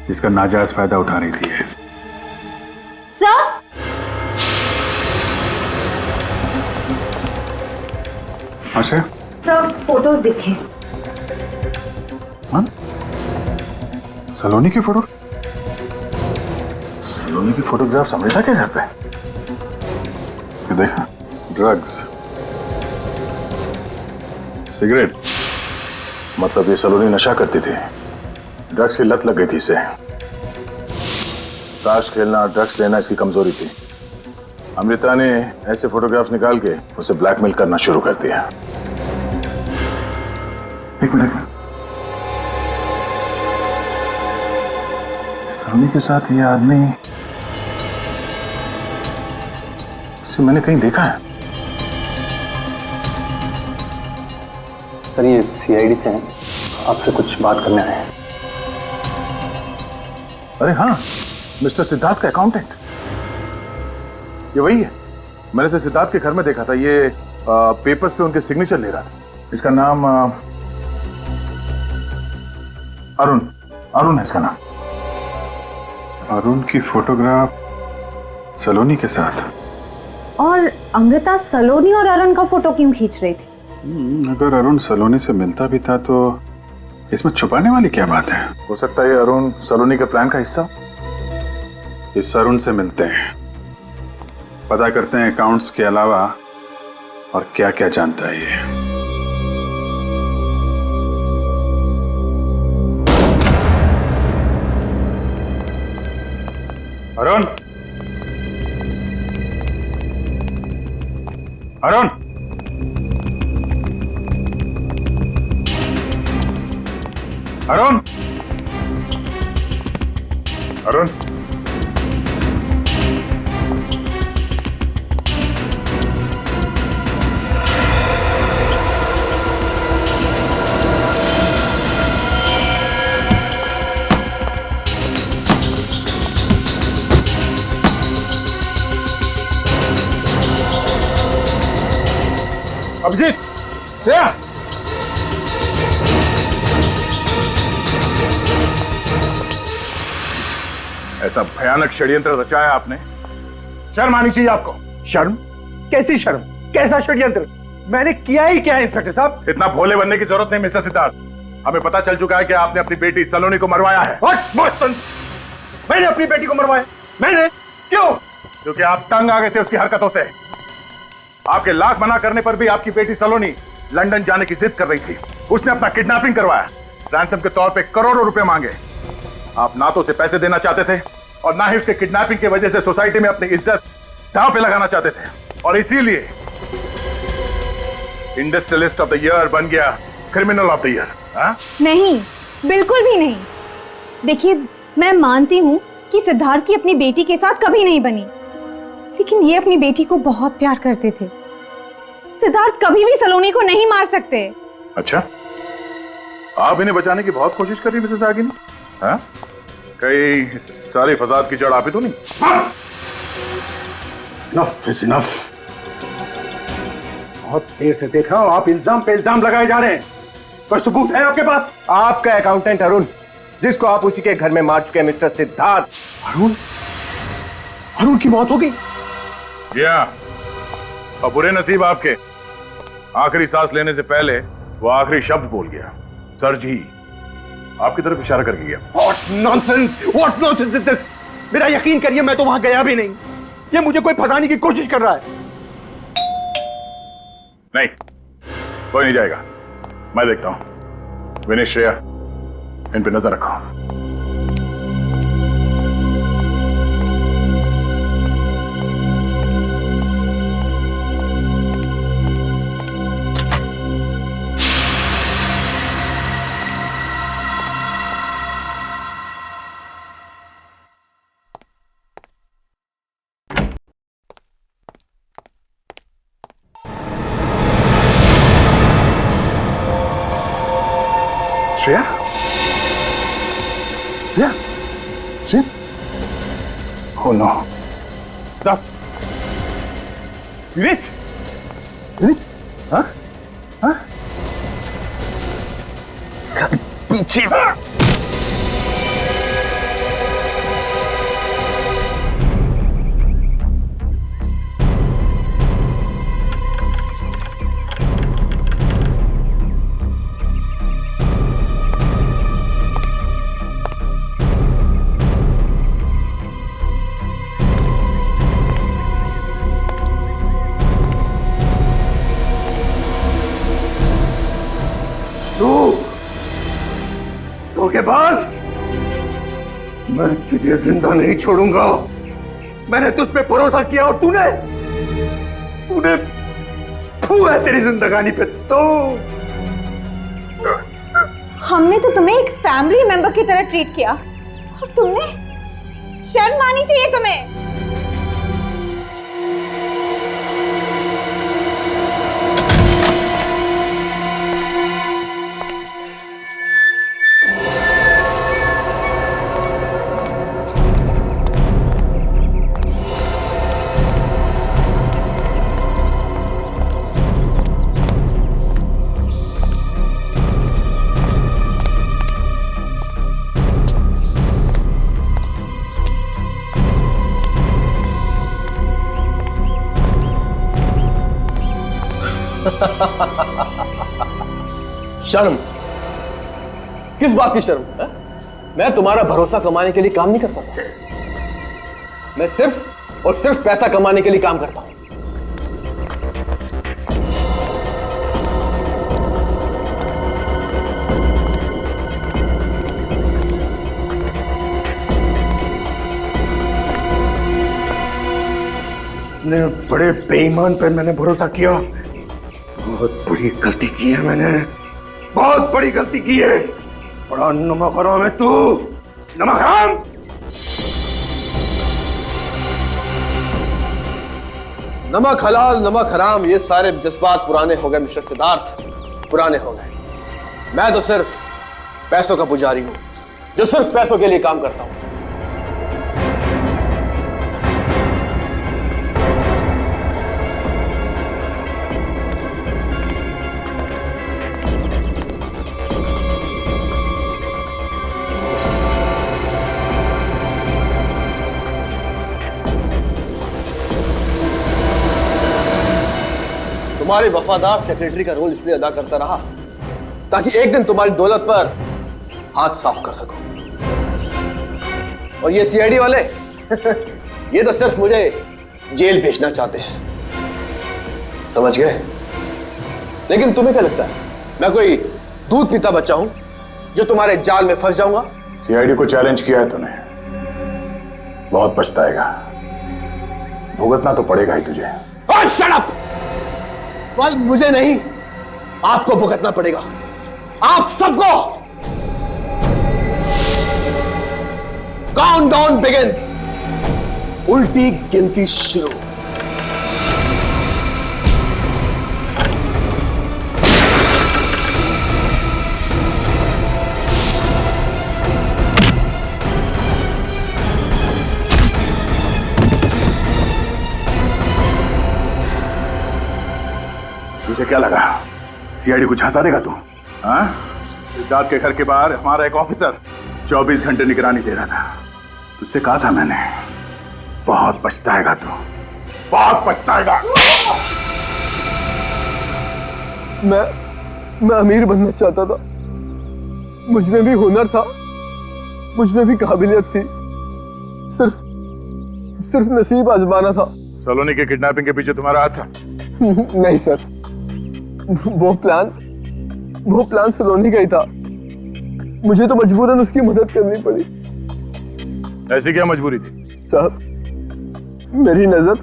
जिसका नाजायज फायदा उठा रही थी। सर, अच्छा सर, फोटोज देखिए। हाँ? सलोनी की फोटो? सलोनी की फोटोग्राफ्स अमृता के घर पे? ये देखा, ड्रग्स, सिगरेट, मतलब ये सलोनी नशा करती थी। ड्रग्स की लत लग गई थी इसे। ताश खेलना, ड्रग्स लेना इसकी कमजोरी थी। अमृता ने ऐसे फोटोग्राफ्स निकाल के उसे ब्लैकमेल करना शुरू कर दिया। एक मिनट, सलोनी के साथ ये आदमी, इसे मैंने कहीं देखा है। सर ये सीआईडी से हैं, आपसे कुछ बात करने आए हैं। अरे हाँ, मिस्टर सिद्धार्थ का अकाउंटेंट, ये वही है। मैंने इसे सिद्धार्थ के घर में देखा था। ये पेपर्स पे उनके सिग्नेचर ले रहा था। इसका नाम अरुण, अरुण है इसका नाम। अरुण की फोटोग्राफ सलोनी के साथ। और अमृता सलोनी और अरुण का फोटो क्यों खींच रही थी? अगर अरुण सलोनी से मिलता भी था तो इसमें छुपाने वाली क्या बात है? हो सकता है अरुण सलोनी के प्लान का हिस्सा। इस अरुण से मिलते हैं, पता करते हैं अकाउंट्स के अलावा और क्या क्या जानता है ये। अरुण, अरुण, अरुण, अरुण, अभिजीत, श्रेया, ऐसा भयानक षड्यंत्र रचाया आपने, शर्म आनी चाहिए आपको। शर्म? कैसी शर्म? कैसा षड्यंत्र? मैंने किया ही क्या है इंस्पेक्टर साहब? इतना भोले बनने की जरूरत नहीं मिस्टर सिद्धार्थ। हमें पता चल चुका है कि आपने अपनी बेटी सलोनी को मरवाया है। मैंने अपनी बेटी को मरवाया? मैंने? क्यों? क्योंकि आप तंग आ गए थे उसकी हरकतों से। आपके लाख मना करने पर भी आपकी बेटी सलोनी लंदन जाने की जिद कर रही थी। उसने अपना किडनैपिंग करवाया, रैंसम के तौर पे करोड़ों रुपए मांगे। आप ना तो उसे पैसे देना चाहते थे और ना ही उसके किडनैपिंग की वजह से सोसाइटी में अपनी इज्जत दांव पे लगाना चाहते थे, और इसीलिए इंडस्ट्रियलिस्ट ऑफ द ईयर बन गया क्रिमिनल ऑफ द ईयर। नहीं, बिल्कुल भी नहीं। देखिए, मैं मानती हूँ कि सिद्धार्थ की अपनी बेटी के साथ कभी नहीं बनी, लेकिन ये अपनी बेटी को बहुत प्यार करते थे। सिद्धार्थ कभी भी सलोनी को नहीं मार सकते। अच्छा, आप इन्हें बचाने की बहुत कोशिश कर रही मिसेस आगिनी? हाँ? कई सारी फसाद की जड़ आप ही तो नहीं? Enough is enough। बहुत देर से देखा हूं आप इल्जाम पे इल्जाम लगाए जा रहे हैं। कोई सबूत है आपके पास? आपका अकाउंटेंट अरुण, जिसको आप उसी के घर में मार चुके हैं, मिस्टर सिद्धार्थ। अरुण? अरुण की मौत हो गई? और बुरे नसीब आपके, आखिरी सांस लेने से पहले वो आखिरी शब्द बोल गया, सर जी, आपकी तरफ इशारा करके गया। What nonsense! What nonsense is this? मेरा यकीन करिए, मैं तो वहां गया भी नहीं। ये मुझे कोई फंसाने की कोशिश कर रहा है। नहीं, कोई नहीं जाएगा, मैं देखता हूं। विनेश, श्रेया, इन पे नजर रखो। Shreya, Shreya, Shreya, oh no, stop, विवेक, विवेक, हाँ, हाँ, सब पीछे। धोखेबाज, मैं तुझे जिंदा नहीं छोड़ूंगा। मैंने तुझ पे भरोसा किया और तूने फू है तेरी जिंदगानी पे। तो हमने तो तुम्हें एक फैमिली मेंबर की तरह ट्रीट किया और तुमने शर्म आनी चाहिए तुम्हें। शर्म? किस बात की शर्म है? मैं तुम्हारा भरोसा कमाने के लिए काम नहीं करता था। मैं सिर्फ और सिर्फ पैसा कमाने के लिए काम करता हूं। बड़े बेईमान पे मैंने भरोसा किया। बहुत बड़ी गलती की है मैंने, बहुत बड़ी गलती की है। बड़ा नमक हराम है तू, नमक हराम। नमक हलाल नमक हराम, ये सारे जज्बात पुराने हो गए मिस्टर सिद्धार्थ, पुराने हो गए। मैं तो सिर्फ पैसों का पुजारी हूं, जो सिर्फ पैसों के लिए काम करता हूं। तुम्हारे वफादार सेक्रेटरी का रोल इसलिए अदा करता रहा ताकि एक दिन तुम्हारी दौलत पर हाथ साफ कर सको। और ये सीआईडी वाले ये तो सिर्फ मुझे जेल भेजना चाहते हैं, समझ गए? लेकिन तुम्हें क्या लगता है मैं कोई दूध पीता बच्चा हूं जो तुम्हारे जाल में फंस जाऊंगा? सीआईडी को चैलेंज किया है तूने, बहुत पछताएगा। भुगतना तो पड़ेगा ही तुझे। और शट अप! फल मुझे नहीं, आपको भुगतना पड़ेगा, आप सबको। काउंटडाउन बिगिंस, उल्टी गिनती शुरू। तुझे क्या लगा सीआईडी को झांसा देगा तू? हाँ? सिद्धार्थ के घर के बाहर हमारा एक ऑफिसर 24 घंटे निगरानी दे रहा था। तुझसे कहा था मैंने, बहुत पछताएगा तू, बहुत पछताएगा। मैं अमीर बनना चाहता था, मुझ में भी हुनर था, मुझ में भी काबिलियत थी, सिर्फ नसीब आजमाना था। सलोनी के किडनैपिंग के पीछे तुम्हारा हाथ था? नहीं सर, वो प्लान सलोनी का ही था। मुझे तो मजबूरन उसकी मदद करनी पड़ी। ऐसी क्या मजबूरी थी? साहब, मेरी नजर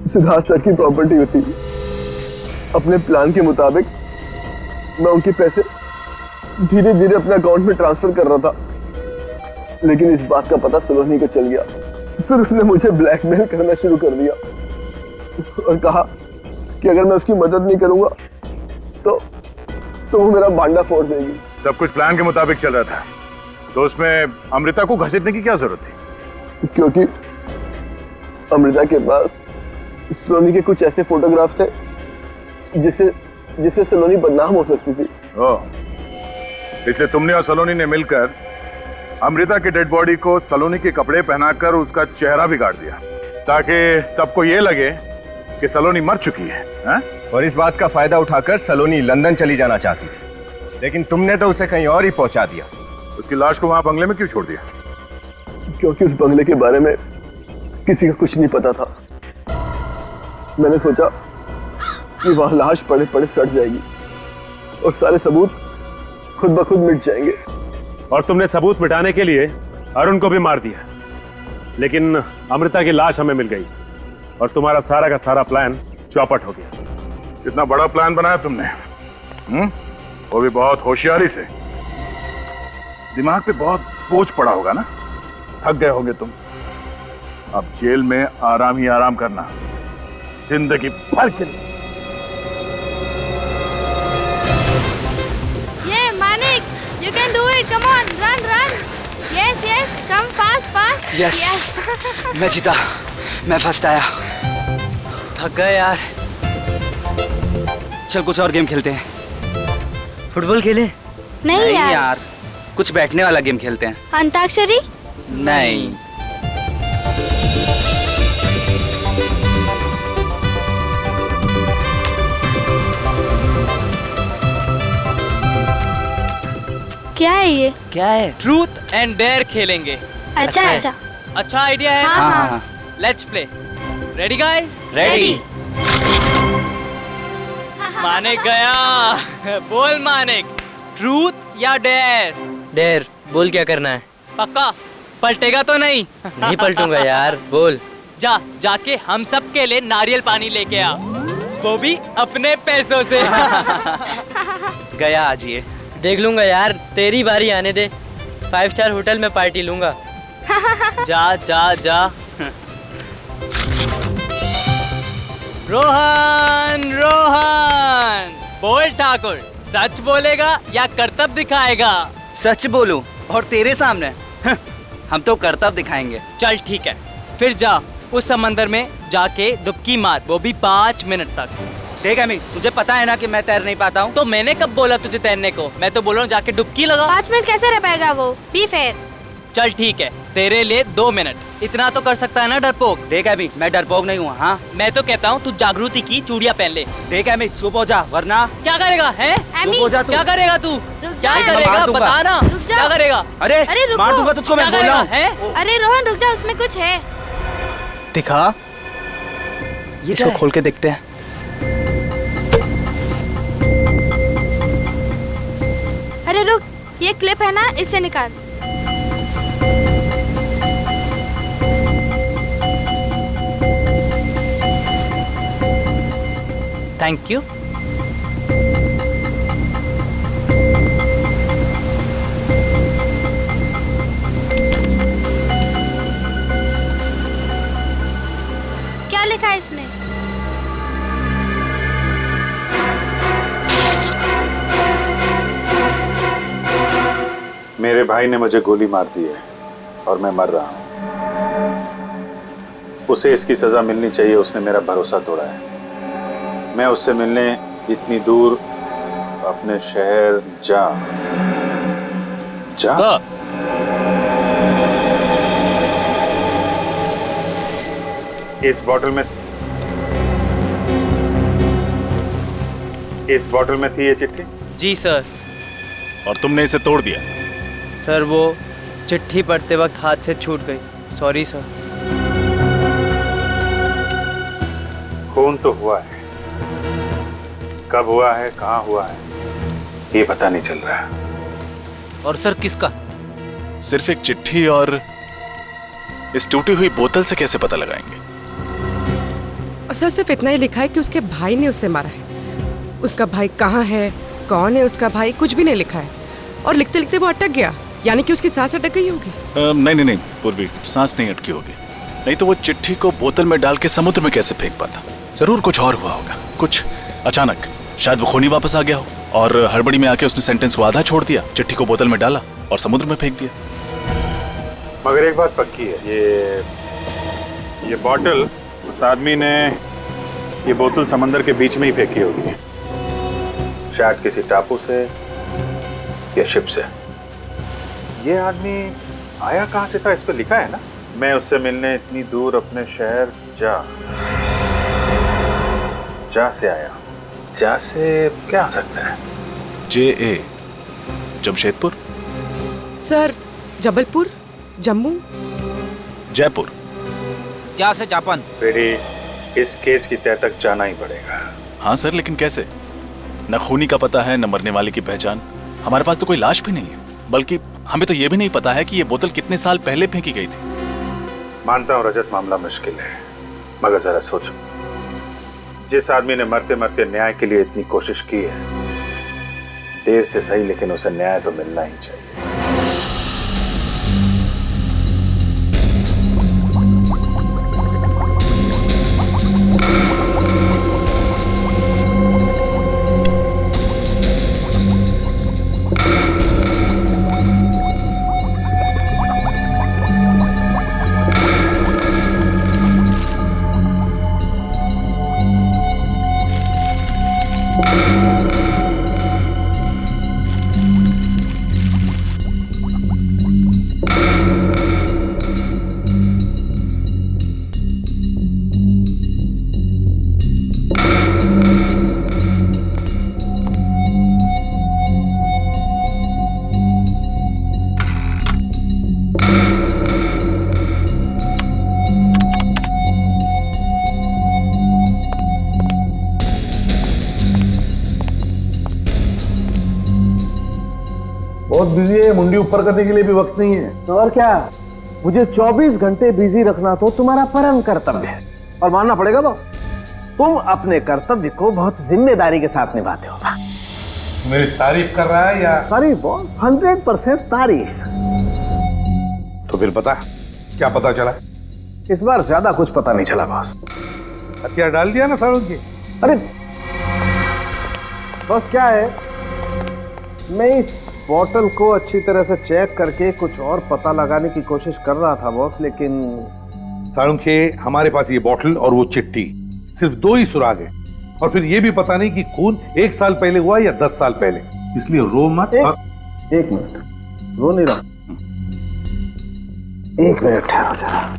सिद्धार्थ सर की प्रॉपर्टी होती। अपने प्लान के मुताबिक मैं उनके पैसे धीरे धीरे अपने अकाउंट में ट्रांसफर कर रहा था, लेकिन इस बात का पता सलोनी को चल गया। फिर उसने मुझे ब्लैकमेल करना शुरू कर दिया और कहा कि अगर मैं उसकी मदद नहीं करूंगा तो वो मेरा बांडा फोड़ देगी। सब कुछ प्लान के मुताबिक चल रहा था, तो उसमें अमृता को घसीटने की क्या जरूरत थी? क्योंकि अमृता के पास सलोनी के कुछ ऐसे फोटोग्राफ्स थे जिससे सलोनी बदनाम हो सकती थी। इसलिए तुमने और सलोनी ने मिलकर अमृता के डेड बॉडी को सलोनी के कपड़े पहनाकर उसका चेहरा बिगाड़ दिया, ताकि सबको ये लगे कि सलोनी मर चुकी है। हा? और इस बात का फायदा उठाकर सलोनी लंदन चली जाना चाहती थी, लेकिन तुमने तो उसे कहीं और ही पहुंचा दिया। उसकी लाश को वहां बंगले में क्यों छोड़ दिया? क्योंकि उस बंगले के बारे में किसी का कुछ नहीं पता था। मैंने सोचा कि वहां लाश पड़े पड़े सड़ जाएगी और सारे सबूत खुद ब खुद मिट जाएंगे। और तुमने सबूत मिटाने के लिए अरुण को भी मार दिया। लेकिन अमृता की लाश हमें मिल गई और तुम्हारा सारा का सारा प्लान चौपट हो गया। कितना बड़ा प्लान बनाया तुमने, वो भी बहुत होशियारी से। दिमाग पे बहुत बोझ पड़ा होगा ना, थक गए होंगे तुम। अब जेल में आराम ही आराम करना, जिंदगी भर के लिए। ये Manik, you can do it. Come on, run, run. Yes, yes, come fast, fast. Yes. मैं जीता, मैं फर्स्ट आया। थक गए यार। चल कुछ और गेम खेलते हैं। फुटबॉल खेलें? नहीं यार, कुछ बैठने वाला गेम खेलते हैं। अंताक्षरी? नहीं। क्या है ये? क्या है? ट्रूथ एंड डेयर खेलेंगे। अच्छा अच्छा। अच्छा आइडिया है। हाँ। Let's play. Ready guys? Ready. Manik गया। बोल मानिक, ट्रूथ या डेयर? डेयर। बोल क्या करना है? पक्का पलटेगा तो नहीं? नहीं पलटूंगा यार, बोल। जाके हम सब के लिए नारियल पानी लेके आ, वो भी अपने पैसों से। गया आज ये। देख लूंगा यार, तेरी बारी आने दे। 5 स्टार होटल में पार्टी लूंगा। जा जा जा। रोहन रोहन, बोल ठाकुर, सच बोलेगा या करतब दिखाएगा? सच बोलूं और तेरे सामने? हम तो करतब दिखाएंगे। चल ठीक है, फिर जा उस समंदर में जाके डुबकी मार, वो भी 5 मिनट तक। ठीक है, तुझे पता है ना कि मैं तैर नहीं पाता हूँ। तो मैंने कब बोला तुझे तैरने को? मैं तो बोल रहा हूँ जाके डुबकी लगा। 5 मिनट कैसे रह पाएगा वो? Be fair. चल ठीक है, तेरे लिए 2 मिनट, इतना तो कर सकता है ना डरपोक? देख अभी, मैं डरपोक नहीं हूँ। हाँ, मैं तो कहता हूँ तू जागृति की चूड़ियाँ पहन ले। देख अभी, चुप हो जा वरना। क्या करेगा? हैं? चुप हो जा तू। क्या करेगा तू? क्या मार करेगा दूंगा। बता ना। क्या करेगा? अरे रुको। मार दूंगा तुझको, मैं बोल रहा हूँ। अरे रोहन रुक जा, उसमें कुछ है। दिखा, इसको खोल के देखते हैं। अरे रुक, ये क्लिप है ना, इससे निकाल। Thank you. क्या लिखा है इसमें? मेरे भाई ने मुझे गोली मार दी है और मैं मर रहा हूं। उसे इसकी सजा मिलनी चाहिए, उसने मेरा भरोसा तोड़ा है। मैं उससे मिलने इतनी दूर अपने शहर जा। इस बॉटल में थी ये चिट्ठी? जी सर। और तुमने इसे तोड़ दिया? सर वो चिट्ठी पढ़ते वक्त हाथ से छूट गई, सॉरी सर। खून तो हुआ है, कब हुआ है, कहाँ हुआ है, ये पता नहीं चल रहा है। और सर किसका? सिर्फ एक चिट्ठी और इस टूटी हुई बोतल से कैसे पता लगाएंगे? सर सिर्फ इतना ही लिखा है कि उसके भाई ने उसे मारा है। उसका भाई कहाँ है, कौन है उसका भाई, कुछ भी नहीं लिखा है। और लिखते लिखते वो अटक गया, यानी कि उसकी सांस अटक गई होगी। नहीं पूर्वी, सांस नहीं अटकी होगी। नहीं तो वो चिट्ठी को बोतल में डाल के समुद्र में कैसे फेंक पाता? जरूर कुछ और हुआ होगा, कुछ अचानक। शायद वो खूनी वापस आ गया हो और हड़बड़ी में आके उसने सेंटेंस को आधा छोड़ दिया, चिट्ठी को बोतल में डाला और समुद्र में फेंक दिया। मगर एक बात पक्की है, ये बॉटल उस आदमी ने ये बोतल समंदर के बीच में ही फेंकी होगी, शायद किसी टापू से या शिप से। ये आदमी आया कहां से था, इस पे लिखा है ना, मैं उससे मिलने इतनी दूर अपने शहर जा से आया। जा से क्या आ सकता है? JA Jamshedpur, sir Jabalpur, Jammu, Jaipur. जा से जापान। बेटी, इस केस की तह तक जाना ही पड़ेगा। हाँ सर, लेकिन कैसे? न खूनी का पता है, न मरने वाले की पहचान। हमारे पास तो कोई लाश भी नहीं है, बल्कि हमें तो ये भी नहीं पता है कि ये बोतल कितने साल पहले फेंकी गई थी। मानता हूं रजत, मामला मुश्किल है, मगर जरा सोचो, जिस आदमी ने मरते मरते न्याय के लिए इतनी कोशिश की है, देर से सही लेकिन उसे न्याय तो मिलना ही चाहिए। बहुत बिजी है, मुंडी ऊपर करने के लिए भी वक्त नहीं है। तो और क्या, मुझे 24 घंटे बिजी रखना तो तुम्हारा परम कर्तव्य है और मानना पड़ेगा बॉस, तुम अपने कर्तव्य को बहुत जिम्मेदारी के साथ निभाते हो। मेरी तारीफ कर रहा है या? तारीफ बॉस, 100% तारीफ। तो फिर बता, क्या पता चला? इस बार ज्यादा कुछ पता नहीं चला बॉस। हथियार डाल दिया ना सारों की? अरे बॉस क्या है, मैं इस बॉटल को अच्छी तरह से चेक करके कुछ और पता लगाने की कोशिश कर रहा था बॉस, लेकिन सारुंखे, हमारे पास ये बॉटल और वो चिट्ठी, सिर्फ 2 ही सुराग है, और फिर ये भी पता नहीं कि खून 1 साल पहले हुआ या 10 साल पहले, इसलिए रो मत। एक मिनट, रो नहीं रहा, 1 मिनट ठहरो जरा।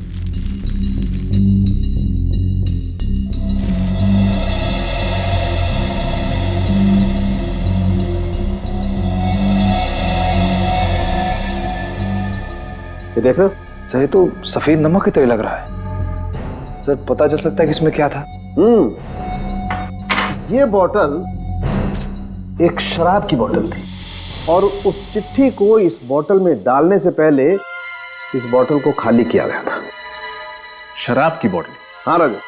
ये देख रहे हो सर, ये तो सफेद नमक की तरह लग रहा है सर। पता चल सकता है कि इसमें क्या था? ये बोतल एक शराब की बोतल थी और उस चिट्ठी को इस बोतल में डालने से पहले इस बोतल को खाली किया गया था। शराब की बोतल? हाँ राजा,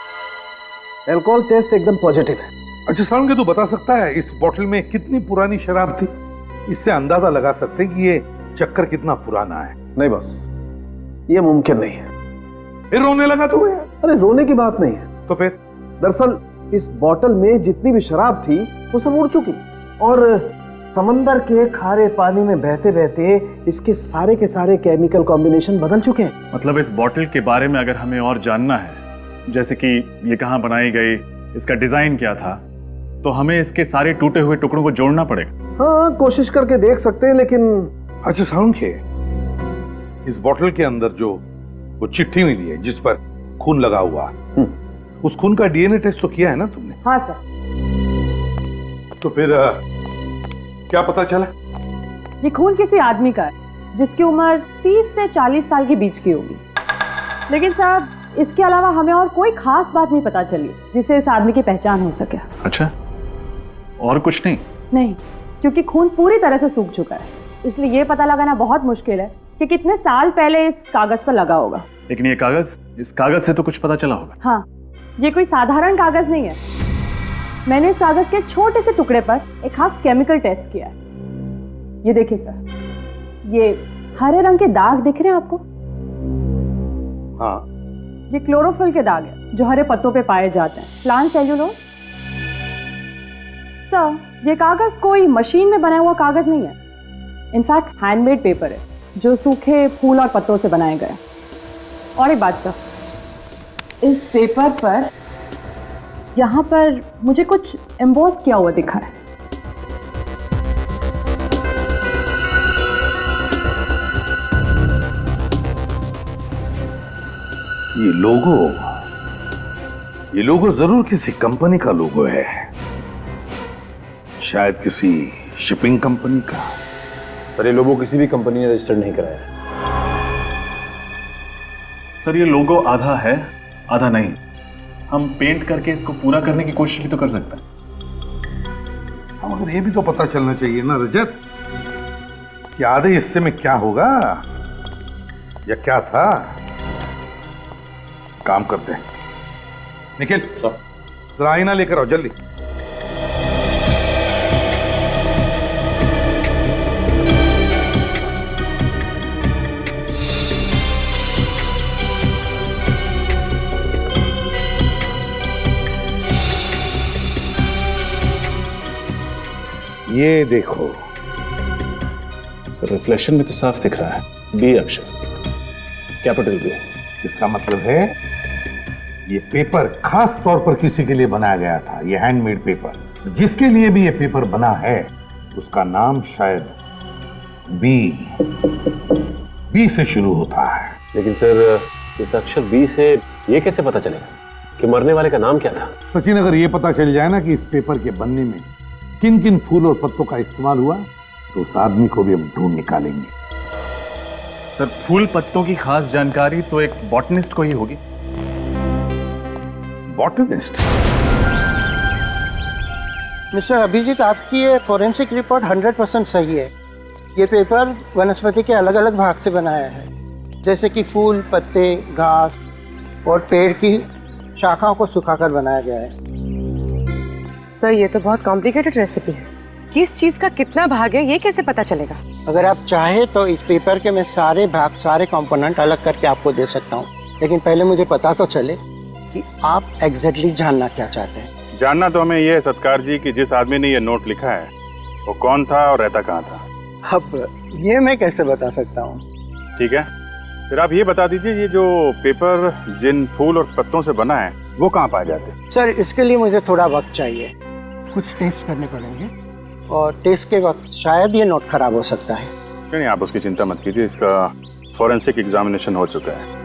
अल्कोहल टेस्ट एकदम पॉजिटिव है। अच्छा सारुंखे, तू बता सकता है इस बोतल में कितनी पुरानी शराब थी? इससे अंदाजा लगा सकते हैं कि ये चक्कर कितना पुराना है। नहीं बस, ये मुमकिन नहीं है। फिर रोने लगा तू? अरे रोने की बात नहीं है। तो फिर? दरअसल इस बोतल में जितनी भी शराब थी वो सब उड़ चुकी और समंदर के खारे पानी में बहते बहते इसके सारे के सारे केमिकल कॉम्बिनेशन बदल चुके हैं। मतलब इस बोतल के बारे में अगर हमें और जानना है, जैसे कि ये कहाँ बनाई गई, इसका डिजाइन क्या था, तो हमें इसके सारे टूटे हुए टुकड़ों को जोड़ना पड़ेगा। हाँ, कोशिश करके देख सकते हैं, लेकिन अच्छा सारुंखे, इस बोतल के अंदर जो वो चिट्ठी मिली है जिस पर खून लगा हुआ, उस खून का डीएनए टेस्ट तो किया है ना तुमने? हाँ सर। तो फिर क्या पता चला? ये खून किसी आदमी का है जिसकी उम्र 30 से 40 साल के बीच की होगी। लेकिन साहब, इसके अलावा हमें और कोई खास बात नहीं पता चली जिससे इस आदमी की पहचान हो सके। अच्छा, और कुछ नहीं? नहीं, क्योंकि खून पूरी तरह से सूख चुका है, इसलिए ये पता लगाना बहुत मुश्किल है कि कितने साल पहले इस कागज पर लगा होगा। लेकिन ये कागज, इस कागज से तो कुछ पता चला होगा। हाँ, ये कोई साधारण कागज नहीं है। मैंने इस कागज के छोटे से टुकड़े पर एक खास केमिकल टेस्ट किया है। ये देखिए सर, ये हरे रंग के दाग दिख रहे हैं आपको? हाँ। ये क्लोरोफिल के दाग है जो हरे पत्तों पे पाए जाते हैं, प्लांट सेल्यूलोज। सर, ये कागज कोई मशीन में बना हुआ कागज नहीं है, इनफैक्ट हैंडमेड पेपर है जो सूखे फूल और पत्तों से बनाए गए। और एक बात सर, इस पेपर पर यहाँ पर मुझे कुछ एम्बोस किया हुआ दिखा है। ये लोगो जरूर किसी कंपनी का लोगो है, शायद किसी शिपिंग कंपनी का। सर, ये लोगो किसी भी कंपनी ने रजिस्टर्ड नहीं कराया है। सर, ये लोगो आधा है आधा नहीं। हम पेंट करके इसको पूरा करने की कोशिश भी तो कर सकते हैं। मगर ये भी तो पता चलना चाहिए ना रजत याद है इससे में क्या होगा या क्या था? काम करते हैं, निखिल जरा आईना लेकर आओ जल्दी। ये देखो सर, रिफ्लेक्शन में तो साफ दिख रहा है बी अक्षर, कैपिटल बी। इसका मतलब है ये पेपर खास तौर पर किसी के लिए बनाया गया था। ये हैंडमेड पेपर, जिसके लिए भी ये पेपर बना है उसका नाम शायद बी से शुरू होता है। लेकिन सर, इस अक्षर बी से ये कैसे पता चलेगा कि मरने वाले का नाम क्या था? सचिन, अगर ये पता चल जाए ना कि इस पेपर के बनने में किन किन फूल और पत्तों का इस्तेमाल हुआ, तो उस आदमी को भी हम ढूंढ निकालेंगे। सर, फूल पत्तों की खास जानकारी तो एक बॉटनिस्ट को ही होगी। बॉटनिस्ट? मिस्टर अभिजीत, आपकी ये फॉरेंसिक रिपोर्ट 100% सही है। ये पेपर वनस्पति के अलग अलग भाग से बनाया है, जैसे कि फूल, पत्ते, घास और पेड़ की शाखाओं को सुखाकर बनाया गया है। सर, ये तो बहुत कॉम्प्लिकेटेड रेसिपी है। किस चीज का कितना भाग है ये कैसे पता चलेगा? अगर आप चाहे तो इस पेपर के मैं सारे भाग, सारे कंपोनेंट अलग करके आपको दे सकता हूँ, लेकिन पहले मुझे पता तो चले कि आप एग्जैक्टली जानना क्या चाहते हैं। जानना तो हमें ये है सत्कार जी कि जिस आदमी ने ये नोट लिखा है वो कौन था और रहता कहाँ था। अब ये मैं कैसे बता सकता हूँ? ठीक है, फिर आप ये बता दीजिए, ये जो पेपर जिन फूल और पत्तों से बना है वो कहाँ पाए जाते हैं? सर, इसके लिए मुझे थोड़ा वक्त चाहिए, कुछ टेस्ट करने पड़ेंगे और टेस्ट के वक्त शायद ये नोट खराब हो सकता है। नहीं, आप उसकी चिंता मत कीजिए, इसका फॉरेंसिक एग्जामिनेशन हो चुका है।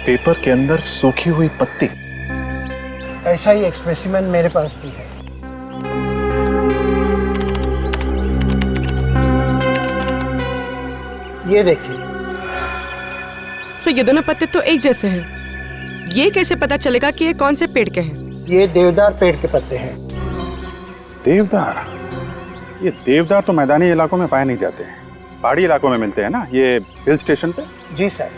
पेपर के अंदर सूखी हुई पत्ती। ऐसा ही एक स्पेसिमेन मेरे पास भी है। ये देखिए। सर, ये दोनों पत्ते तो एक जैसे हैं। ये कैसे पता चलेगा कि ये कौन से पेड़ के हैं? ये देवदार पेड़ के पत्ते हैं। देवदार? ये देवदार तो मैदानी इलाकों में पाए नहीं जाते हैं, पहाड़ी इलाकों में मिलते हैं ना, ये हिल स्टेशन पे। जी सर,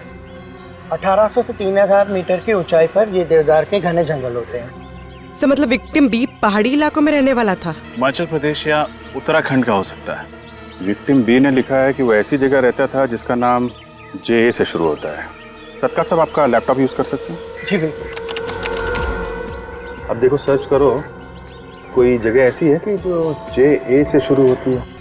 1800 से 3000 मीटर की ऊंचाई पर ये देवदार के घने जंगल होते हैं। सर, मतलब विक्टिम बी पहाड़ी इलाकों में रहने वाला था? हिमाचल प्रदेश या उत्तराखंड का हो सकता है। विक्टिम बी ने लिखा है कि वो ऐसी जगह रहता था जिसका नाम जे से शुरू होता है। सत्कार साहब, आपका लैपटॉप यूज कर सकते हैं? जी बिल्कुल। अब देखो, सर्च करो, कोई जगह ऐसी है कि जो जे से शुरू होती है?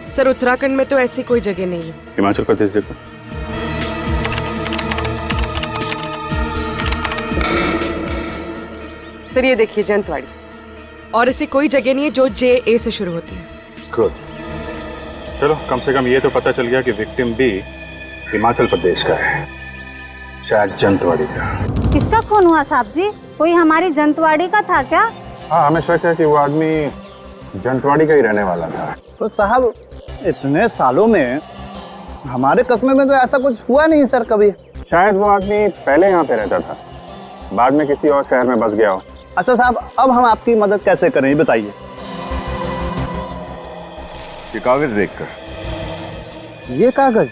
सर, उत्तराखंड में तो ऐसी कोई जगह नहीं है। हिमाचल प्रदेश देखो। सर, ये देखिए जंतवाड़ी, और ऐसी कोई जगह नहीं है जो जे ए से शुरू होती है। गुड, चलो कम से कम ये तो पता चल गया कि विक्टिम बी हिमाचल प्रदेश का है, शायद जंतवाड़ी का। किसका खून हुआ साहब जी? कोई हमारी जंतवाड़ी का था क्या? हाँ, हमें शक है कि वो आदमी जंतवाड़ी का ही रहने वाला था। तो साहब, इतने सालों में हमारे कस्बे में तो ऐसा कुछ हुआ नहीं सर कभी। शायद वो आदमी पहले यहाँ पे रहता था, बाद में किसी और शहर में बस गया हो। अच्छा साहब, अब हम आपकी मदद कैसे करें ये बताइए। ये कागज देखकर। ये कागज?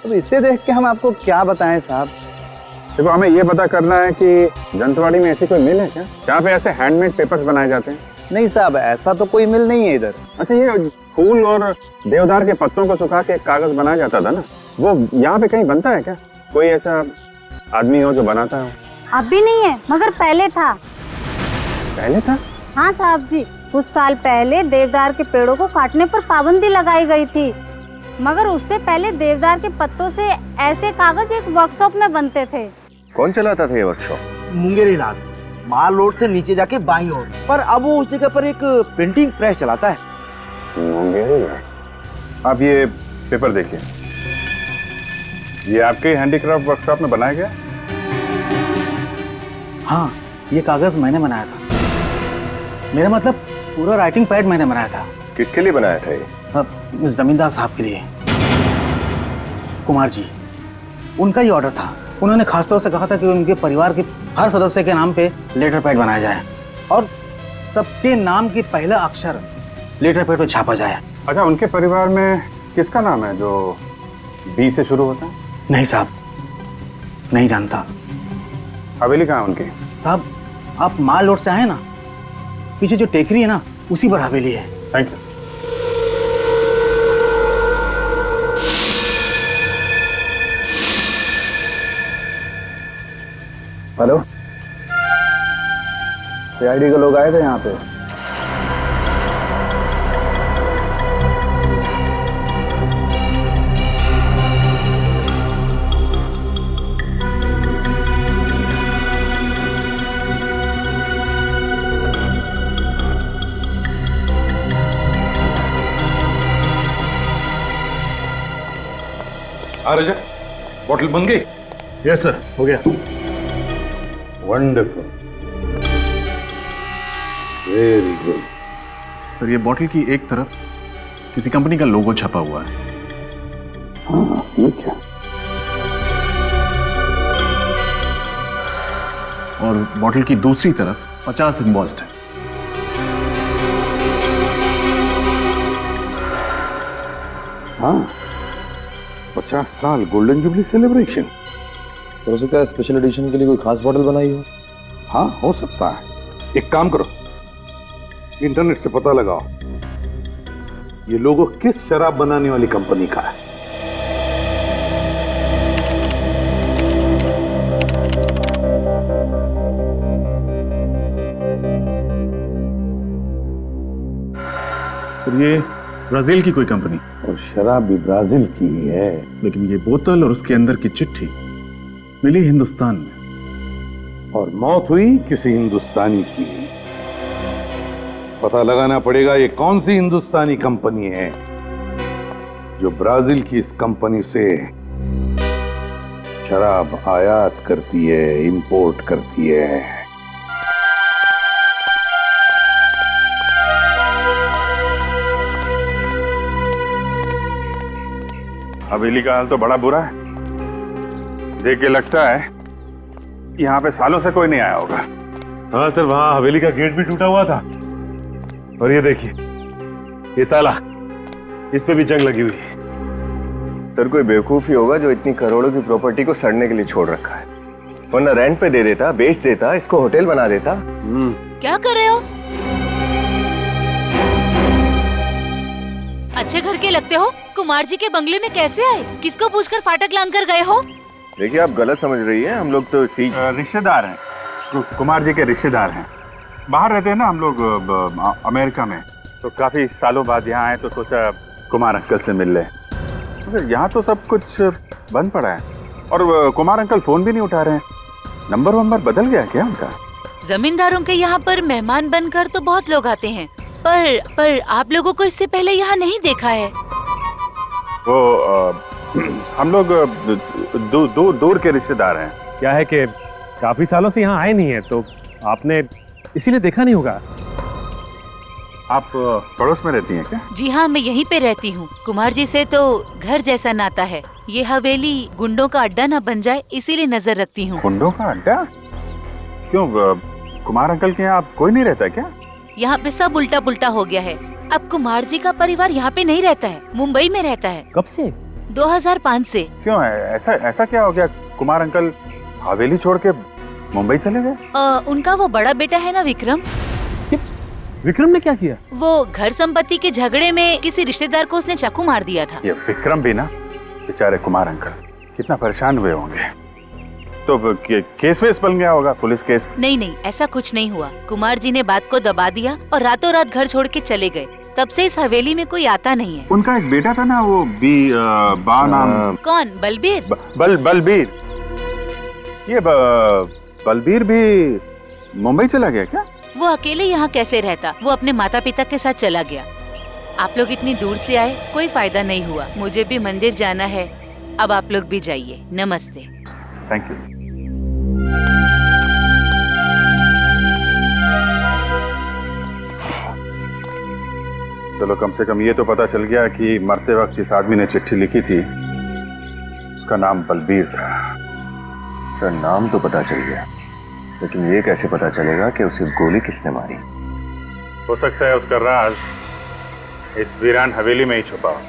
अब इसे देख के हम आपको क्या बताएं साहब। देखो, हमें ये पता करना है कि जंतवाड़ी में ऐसी कोई मिल है क्या जहाँ पे ऐसे हैंडमेड पेपर्स बनाए जाते हैं? नहीं साहब, ऐसा तो कोई मिल नहीं है इधर। अच्छा, ये फूल और देवदार के पत्तों को सुखा के एक कागज बनाया जाता था ना, वो यहाँ पे कहीं बनता है क्या? कोई ऐसा आदमी हो जो बनाता हो? अभी नहीं है, मगर पहले था। पहले था? हाँ साहब जी, कुछ साल पहले देवदार के पेड़ों को काटने पर पाबंदी लगाई गई थी, मगर उससे पहले देवदार के पत्तों से ऐसे कागज एक वर्कशॉप में बनते थे। कौन चलाता था ये वर्कशॉप? मुंगेरी लाल, माल रोड से नीचे जाके बाईं ओर, पर अब वो उस जगह पर एक प्रिंटिंग प्रेस चलाता है। मुंगेरी लाल। आप ये पेपर देखिए, ये आपके हैंडीक्राफ्ट वर्कशॉप में बनाया गया? हाँ, ये कागज मैंने बनाया था। मेरा मतलब पूरा राइटिंग पैड मैंने बनाया था। किसके लिए बनाया था ये? जमींदार साहब के लिए, कुमार जी, उनका ही ऑर्डर था। उन्होंने खासतौर से कहा था कि उनके परिवार के हर सदस्य के नाम पे लेटर पैड बनाया जाए और सबके नाम की पहला अक्षर लेटर पैड पे छापा जाए। अच्छा, उनके परिवार में किसका नाम है जो बी से शुरू होता है? नहीं साहब, नहीं जानता। हवेली कहाँ है उनकी? साहब, आप माल रोड से आए ना, पीछे जो टेकरी है ना, उसी पर हवेली है। Thank you. हेलो, सीआईडी के लोग आए थे यहाँ पे। रजत, बोतल बन गई? यस सर, हो गया। Wonderful, very good. सर, ये बॉटल की एक तरफ किसी कंपनी का लोगो छपा हुआ है। हाँ, ये क्या? और बॉटल की दूसरी तरफ 50 एम्बॉस्ड है। हाँ, 50 साल गोल्डन जुबली सेलिब्रेशन। तो हो सकता है स्पेशल एडिशन के लिए कोई खास बॉटल बनाई हो। हाँ, हो सकता है। एक काम करो, इंटरनेट से पता लगाओ ये लोगो किस शराब बनाने वाली कंपनी का है। सर, ये ब्राजील की कोई कंपनी, और शराब भी ब्राजील की ही है। लेकिन ये बोतल और उसके अंदर की चिट्ठी मिली हिंदुस्तान में, और मौत हुई किसी हिंदुस्तानी की। पता लगाना पड़ेगा ये कौन सी हिंदुस्तानी कंपनी है जो ब्राजील की इस कंपनी से शराब आयात करती है, इंपोर्ट करती है। हवेली का हाल तो बड़ा बुरा है। देख के लगता है यहाँ पे सालों से कोई नहीं आया होगा। हाँ सर, वहां हवेली का गेट भी टूटा हुआ था। और ये देखिए, ये ताला, इस पे भी जंग लगी हुई है। सर, कोई बेवकूफ ही होगा जो इतनी करोड़ों की प्रॉपर्टी को सड़ने के लिए छोड़ रखा है, वरना रेंट पे दे देता, बेच देता, इसको होटल बना देता। क्या कर रहे हो? अच्छे घर के लगते हो। कुमार जी के बंगले में कैसे आए? किसको पूछकर फाटक लांग कर गए हो? देखिए, आप गलत समझ रही हैं। हम लोग तो रिश्तेदार हैं, कुमार जी के रिश्तेदार हैं। बाहर रहते हैं ना हम लोग, अमेरिका में। तो काफी सालों बाद यहाँ आए तो सोचा कुमार अंकल से मिल ले। यहाँ तो सब कुछ बंद पड़ा है, और कुमार अंकल फोन भी नहीं उठा रहे हैं। नंबर बदल गया क्या उनका? जमींदारों के यहाँ पर मेहमान बनकर तो बहुत लोग आते हैं, पर आप लोगों को इससे पहले यहाँ नहीं देखा है। वो हम लोग दूर के रिश्तेदार हैं। क्या है कि काफी सालों से यहाँ आए नहीं है, तो आपने इसीलिए देखा नहीं होगा। आप पड़ोस में रहती हैं क्या? जी हाँ, मैं यहीं पे रहती हूँ। कुमार जी से तो घर जैसा नाता है। ये हवेली गुंडों का अड्डा ना बन जाए, इसीलिए नजर रखती हूँ। गुंडों का अड्डा? क्यों, कुमार अंकल के यहाँ कोई नहीं रहता क्या? यहाँ पे सब उल्टा पुल्टा हो गया है। अब कुमार जी का परिवार यहाँ पे नहीं रहता है, मुंबई में रहता है। कब से? 2005 से। क्यों है ऐसा? ऐसा क्या हो गया? कुमार अंकल हवेली छोड़ के मुंबई चले गए? उनका वो बड़ा बेटा है ना विक्रम। विक्रम ने क्या किया? वो घर संपत्ति के झगड़े में किसी रिश्तेदार को उसने चाकू मार दिया था। ये विक्रम भी ना, बेचारे कुमार अंकल कितना परेशान हुए होंगे। तो केस वेस बन गया होगा, पुलिस केस? नहीं नहीं, ऐसा कुछ नहीं हुआ। कुमार जी ने बात को दबा दिया और रातों रात घर छोड़ के चले गए। तब से इस हवेली में कोई आता नहीं है। उनका एक बेटा था ना, वो बा नाम। कौन? बलबीर? बलबीर। ये बलबीर भी मुंबई चला गया क्या? वो अकेले यहाँ कैसे रहता? वो अपने माता पिता के साथ चला गया। आप लोग इतनी दूर से आए, कोई फायदा नहीं हुआ। मुझे भी मंदिर जाना है, अब आप लोग भी जाइए। नमस्ते। Thank you. चलो कम से कम ये तो पता चल गया कि मरते वक्त जिस आदमी ने चिट्ठी लिखी थी उसका नाम बलबीर था। उसका नाम तो पता चल गया, लेकिन ये कैसे पता चलेगा कि उसे गोली किसने मारी? हो सकता है उसका राज इस वीरान हवेली में ही छुपा हो।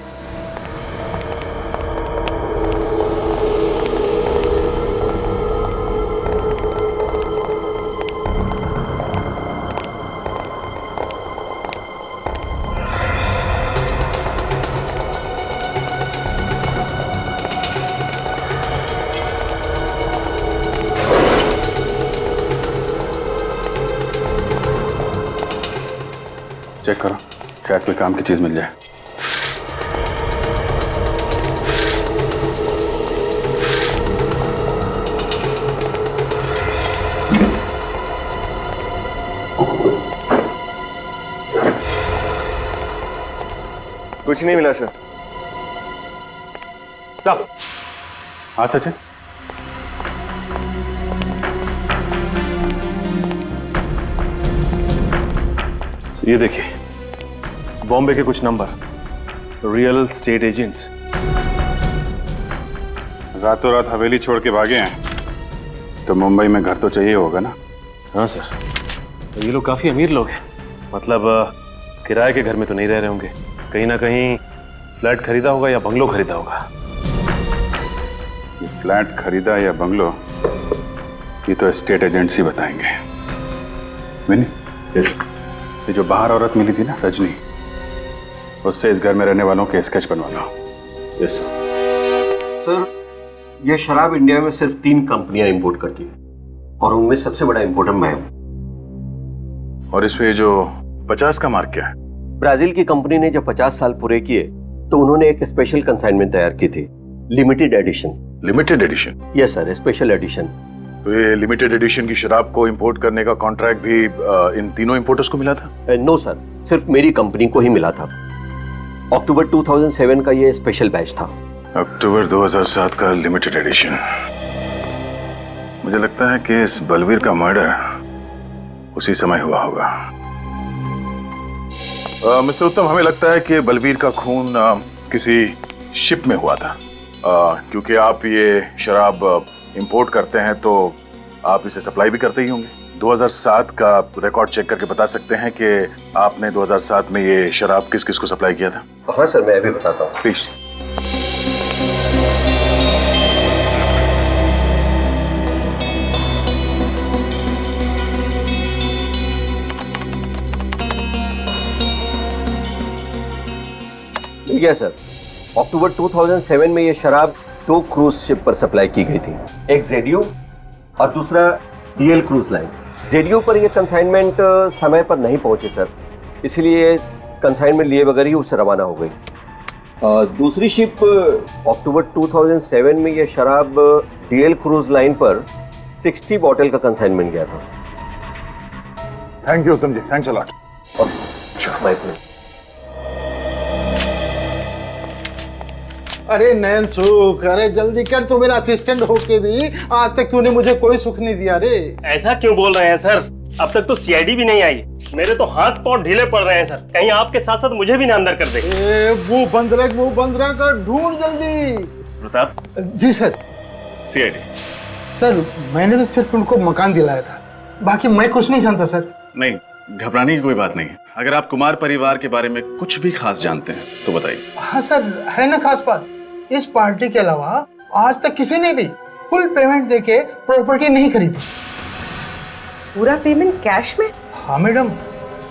चेक करो, शायद कोई काम की चीज मिल जाए। कुछ नहीं मिला सर। साहब। हाँ सचिन। ये देखिए, बॉम्बे के कुछ नंबर, रियल स्टेट एजेंट्स। रातों रात हवेली छोड़ के भागे हैं तो मुंबई में घर तो चाहिए होगा ना? हाँ सर, तो ये लोग काफी अमीर लोग हैं। मतलब किराए के घर में तो नहीं रह रहे होंगे, कहीं ना कहीं फ्लैट खरीदा होगा या बंगलो खरीदा होगा। ये फ्लैट खरीदा या बंगलो, ये तो स्टेट एजेंट्स ही बताएंगे। विनी, ये जो बाहर औरत मिली थी ना, रजनी, उससे इस घर में रहने वालों के स्केच बनवा लो। Yes sir. ये शराब इंडिया में सिर्फ 3 कंपनियां इंपोर्ट करती हैं और उनमें सबसे बड़ा इंपोर्टर मैं हूं। और इस पे जो 50 का मार्क क्या है? ब्राजील की कंपनी ने जब 50 साल पूरे किए तो उन्होंने एक स्पेशल कंसाइनमेंट तैयार की थी, limited edition. Limited edition? Yes sir, special edition. तो ये लिमिटेड एडिशन की शराब को इंपोर्ट करने का कॉन्ट्रैक्ट भी इन तीनों इंपोर्टर्स को मिला था? नो सर, सिर्फ मेरी कंपनी को ही मिला था। अक्टूबर 2007 का ये स्पेशल बैच था। अक्टूबर 2007 का लिमिटेड एडिशन। मुझे लगता है कि इस बलबीर का मर्डर उसी समय हुआ होगा। मिस्टर उत्तम, हमें लगता है कि बलबीर का खून किसी शिप में हुआ था। क्योंकि आप ये शराब इंपोर्ट करते हैं तो आप इसे सप्लाई भी करते ही होंगे। 2007 का रिकॉर्ड चेक करके बता सकते हैं कि आपने 2007 में ये शराब किस किस को सप्लाई किया था? हाँ सर, मैं अभी बताता हूँ। प्लीज। मिल गया सर। अक्टूबर 2007 में ये शराब 2 क्रूज शिप पर सप्लाई की गई थी, एक जेडियो और दूसरा डीएल क्रूज लाइन। जेडियो पर ये कंसाइनमेंट समय पर नहीं पहुंचे सर, इसलिए कंसाइनमेंट लिए बगैर ही उससे रवाना हो गई। दूसरी शिप अक्टूबर 2007 में ये शराब डीएल क्रूज लाइन पर 60 बॉटल का कंसाइनमेंट गया था। Thank you Uttam ji, thanks a lot. My pleasure. अरे नयन सुख, अरे जल्दी कर, तू मेरा असिस्टेंट होके भी आज तक तूने मुझे कोई सुख नहीं दिया रे। ऐसा क्यों बोल रहे हैं सर? अब तक तो सीआईडी भी नहीं आई। मेरे तो हाथ पांव ढीले पड़ रहे हैं सर, कहीं आपके साथ साथ मुझे भी ना अंदर कर दे। मुंह बंद रख कर ढूंढ जल्दी। प्रताप जी सर। सीआईडी सर, मैंने तो सिर्फ उनको मकान दिलाया था, बाकी मैं कुछ नहीं जानता सर। नहीं, घबराने की कोई बात नहीं है। अगर आप कुमार परिवार के बारे में कुछ भी खास जानते हैं तो बताइए। हाँ सर, है ना खास बात। इस पार्टी के अलावा आज तक किसी ने भी फुल पेमेंट देके प्रॉपर्टी नहीं खरीदी। पूरा पेमेंट कैश में? हाँ मैडम,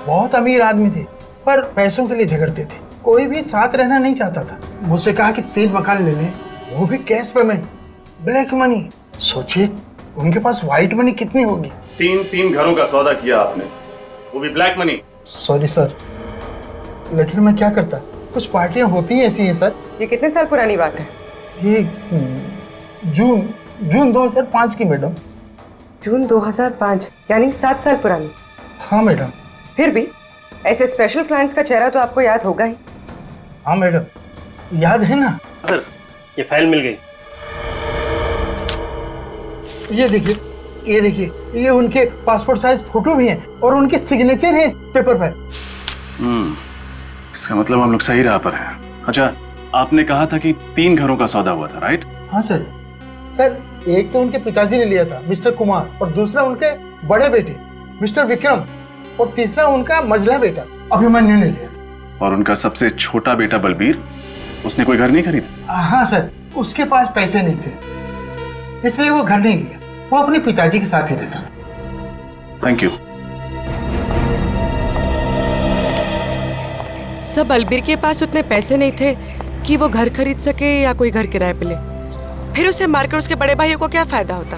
बहुत अमीर आदमी थे पर पैसों के लिए झगड़ते थे। कोई भी साथ रहना नहीं चाहता था। मुझसे कहा कि 3 मकान ले लें, वो भी कैश पेमेंट, ब्लैक मनी। सोचिए उनके पास व्हाइट मनी कितनी होगी। 3 घरों का सौदा किया आपने, वो भी ब्लैक मनी। सॉरी सर, लेकिन मैं क्या करता, कुछ पार्टियां होती हैं ऐसी हैं सर। ये कितने साल पुरानी बात है? ये जून 2005 की मैडम। जून 2005 यानी 7 साल पुरानी। हाँ मैडम। फिर भी ऐसे स्पेशल क्लाइंट्स का चेहरा तो आपको याद होगा ही। हाँ मैडम, याद है ना। सर ये फाइल मिल गई। ये देखिए, ये देखिए, ये उनके पासपोर्ट साइज फोटो भी हैं और उनके सिग्नेचर हैं इस पेपर पर। इसका मतलब हम लोग सही राह पर हैं। अच्छा, आपने कहा था कि 3 घरों का सौदा हुआ था, राइट? हाँ सर। सर एक तो उनके पिताजी ने लिया था, मिस्टर कुमार, और दूसरा उनके बड़े बेटे मिस्टर विक्रम, और तीसरा उनका मझला बेटा अभिमन्यु ने लिया था। और उनका सबसे छोटा बेटा बलबीर, उसने कोई घर नहीं खरीदा? हाँ सर, उसके पास पैसे नहीं थे इसलिए वो घर नहीं लिया, वो अपने पिताजी के साथ ही रहता। Thank you. सब बलबीर के पास उतने पैसे नहीं थे कि वो घर खरीद सके या कोई घर किराए पे ले। फिर उसे मारकर उसके बड़े भाइयों को क्या फायदा होता?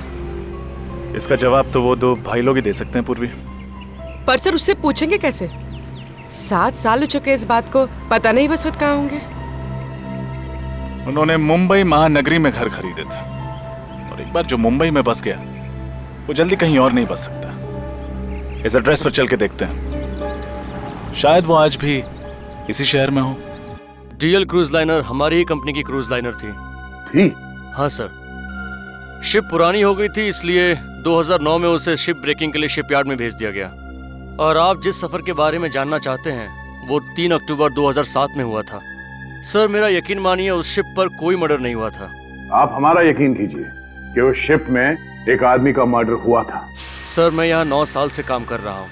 इसका जवाब तो वो 2 भाई लोग ही दे सकते हैं पूर्वी। पर सर उससे पूछेंगे कैसे? 7 साल हो चुके इस बात को, पता नहीं वस वक्त कहाँ होंगे। उन्होंने मुंबई महानगरी में घर खरीदे थे, और एक बार जो मुंबई में बस गया वो जल्दी कहीं और नहीं बस सकता। इस एड्रेस पर चल के देखते हैं, शायद वो आज भी इसी शहर में हो। डीएल क्रूज लाइनर हमारी ही कंपनी की क्रूज लाइनर थी। हाँ सर, शिप पुरानी हो गई थी इसलिए 2009 में उसे शिप ब्रेकिंग के लिए शिपयार्ड में भेज दिया गया। और आप जिस सफर के बारे में जानना चाहते हैं वो 3 अक्टूबर 2007 में हुआ था। सर मेरा यकीन मानिए उस शिप पर कोई मर्डर नहीं हुआ था। आप हमारा यकीन कीजिए कि उस शिप में एक आदमी का मर्डर हुआ था। सर मैं यहाँ 9 साल से काम कर रहा हूँ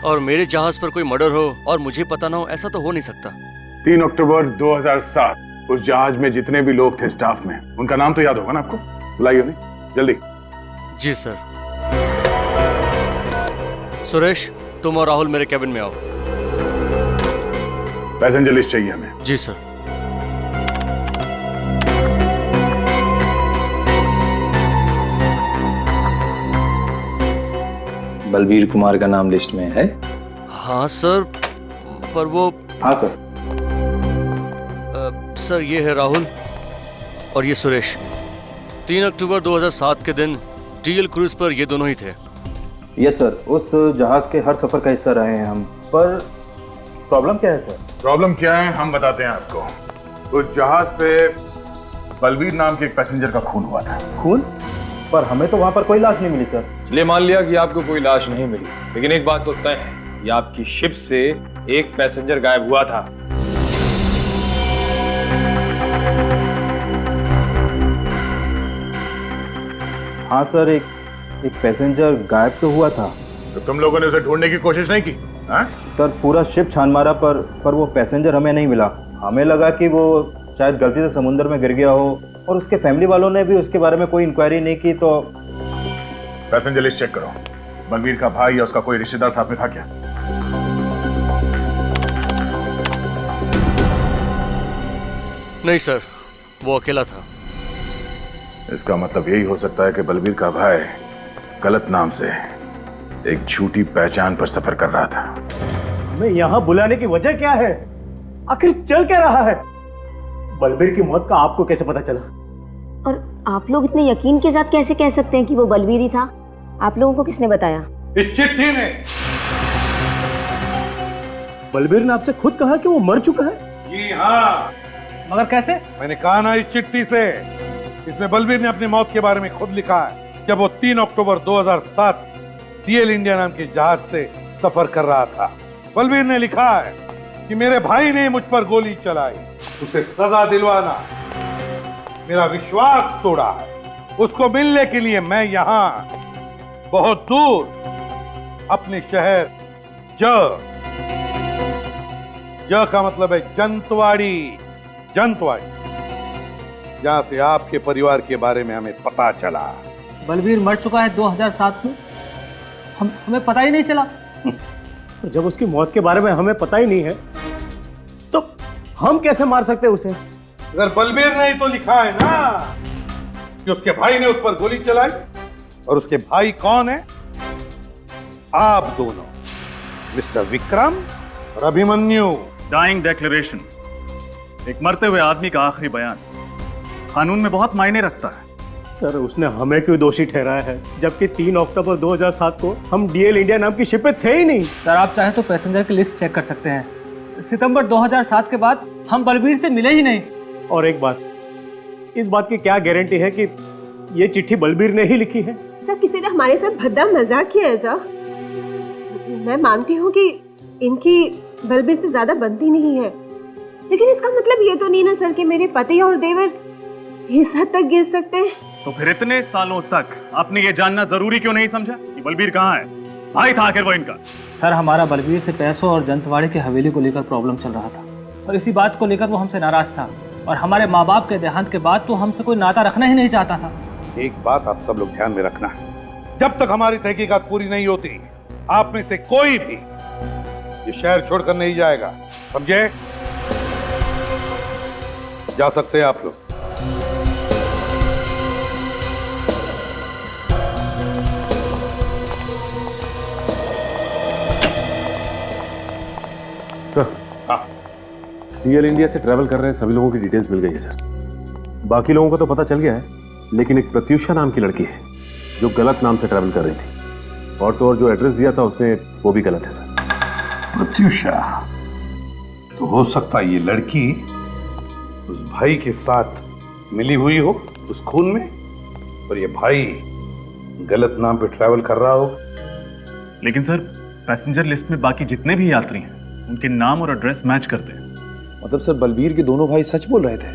और मेरे जहाज पर कोई मर्डर हो और मुझे पता ना हो, ऐसा तो हो नहीं सकता। 3 अक्टूबर 2007 उस जहाज में जितने भी लोग थे स्टाफ में, उनका नाम तो याद होगा ना आपको? बुलाइए उन्हें जल्दी। जी सर। सुरेश तुम और राहुल मेरे कैबिन में आओ। पैसेंजर लिस्ट चाहिए हमें। जी सर। बलबीर कुमार का नाम लिस्ट में है? हाँ सर, पर वो। हाँ सर। सर ये है राहुल और ये सुरेश। 3 अक्टूबर 2007 के दिन डीएल क्रूज पर ये दोनों ही थे। यस सर, उस जहाज के हर सफर का हिस्सा रहे हैं हम। पर प्रॉब्लम क्या है सर? प्रॉब्लम क्या है हम बताते हैं आपको। उस जहाज पे बलबीर नाम के एक पैसेंजर का खून हुआ था। खून? पर हमें तो वहां पर कोई लाश नहीं मिली सर। चलिए मान लिया कि आपको कोई लाश नहीं मिली, लेकिन एक बात तो तय है कि आपकी शिप से एक पैसेंजर गायब हुआ था। हाँ सर, एक पैसेंजर गायब तो हुआ था। तो तुम लोगों ने उसे ढूंढने की कोशिश नहीं की? हाँ? सर पूरा शिप छान मारा पर वो पैसेंजर हमें नहीं मिला। हमें लगा कि वो शायद गलती से समुद्र में गिर गया हो, और उसके फैमिली वालों ने भी उसके बारे में कोई इंक्वायरी नहीं की। तो पैसेंजर लिस्ट चेक करो। बलबीर का भाई या उसका कोई रिश्तेदार साथ में था क्या? नहीं सर, वो अकेला था। इसका मतलब यही हो सकता है कि बलबीर का भाई गलत नाम से एक झूठी पहचान पर सफर कर रहा था। हमें यहाँ बुलाने की वजह क्या है? आखिर चल क्या रहा है? बलबीर की मौत का आपको कैसे पता चला? और आप लोग इतने यकीन के साथ कैसे कह सकते हैं कि वो बलबीर ही था? आप लोगों को किसने बताया? इस चिट्ठी ने। बलबीर ने आपसे खुद कहा कि वो मर चुका है? जी हाँ। मगर कैसे? मैंने कहा ना इस चिट्ठी से। इसमें बलबीर ने अपनी मौत के बारे में खुद लिखा है जब वो 3 अक्टूबर 2007 डीएल इंडिया नाम के जहाज से सफर कर रहा था। बलबीर ने लिखा है कि मेरे भाई ने मुझ पर गोली चलाई, उसे सजा दिलवाना, मेरा विश्वास तोड़ा है। उसको मिलने के लिए मैं यहाँ बहुत दूर अपने शहर ज का मतलब है जंतवाड़ी, जंतवाड़ी जहां से आपके परिवार के बारे में हमें पता चला। बलबीर मर चुका है 2007 में, हमें पता ही नहीं चला। तो जब उसकी मौत के बारे में हमें पता ही नहीं है तो हम कैसे मार सकते हैं उसे? अगर बलबीर ने ही तो लिखा है ना कि उसके भाई ने उस पर गोली चलाई, और उसके भाई कौन है? आप दोनों, मिस्टर विक्रम और अभिमन्यु। डाइंग डिक्लेरेशन, एक मरते हुए आदमी का आखिरी बयान कानून में बहुत मायने रखता है। सर, उसने हमें क्यों दोषी ठहराया है, जबकि 3 अक्टूबर 2007 को हम डीएल इंडिया नाम की शिप पे थे ही नहीं। सर, आप चाहें तो पैसेंजर की लिस्ट चेक कर सकते हैं। सितंबर 2007 के बाद हम बलबीर से मिले ही नहीं। और एक बात, इस बात की क्या गारंटी है कि ये चिट्ठी बलबीर ने ही लिखी है? सर, किसी ने हमारे साथ भद्दा मजाक किया है सर। मैं मानती हूँ कि इनकी बलबीर से ज्यादा बनती नहीं है, लेकिन इसका मतलब ये तो नहीं ना सर कि मेरे पति और देवर इस हद तक गिर सकते हैं। तो फिर इतने सालों तक आपने ये जानना जरूरी क्यों नहीं समझा कि बलबीर कहाँ है? भाई था आखिर वो इनका। सर, हमारा बलबीर से पैसों और जंतवाड़ी की हवेली को लेकर प्रॉब्लम चल रहा था, और इसी बात को लेकर वो हमसे नाराज था, और हमारे माँ बाप के देहांत के बाद तो हमसे कोई नाता रखना ही नहीं चाहता था। एक बात आप सब लोग ध्यान में रखना, जब तक हमारी तहकीकात पूरी नहीं होती, आप में से कोई भी ये शहर छोड़कर नहीं जाएगा, समझे? जा सकते हैं आप लोग। सर, डीएल इंडिया से ट्रैवल कर रहे हैं सभी लोगों की डिटेल्स मिल गई है सर। बाकी लोगों को तो पता चल गया है, लेकिन एक प्रत्युषा नाम की लड़की है जो गलत नाम से ट्रैवल कर रही थी, और तो और जो एड्रेस दिया था उसने वो भी गलत है सर। प्रत्युषा, तो हो सकता है ये लड़की उस भाई के साथ मिली हुई हो उस खून में, और ये भाई गलत नाम पे ट्रैवल कर रहा हो। लेकिन सर, पैसेंजर लिस्ट में बाकी जितने भी यात्री हैं उनके नाम और एड्रेस मैच करते हैं। मतलब सर, बलबीर के दोनों भाई सच बोल रहे थे?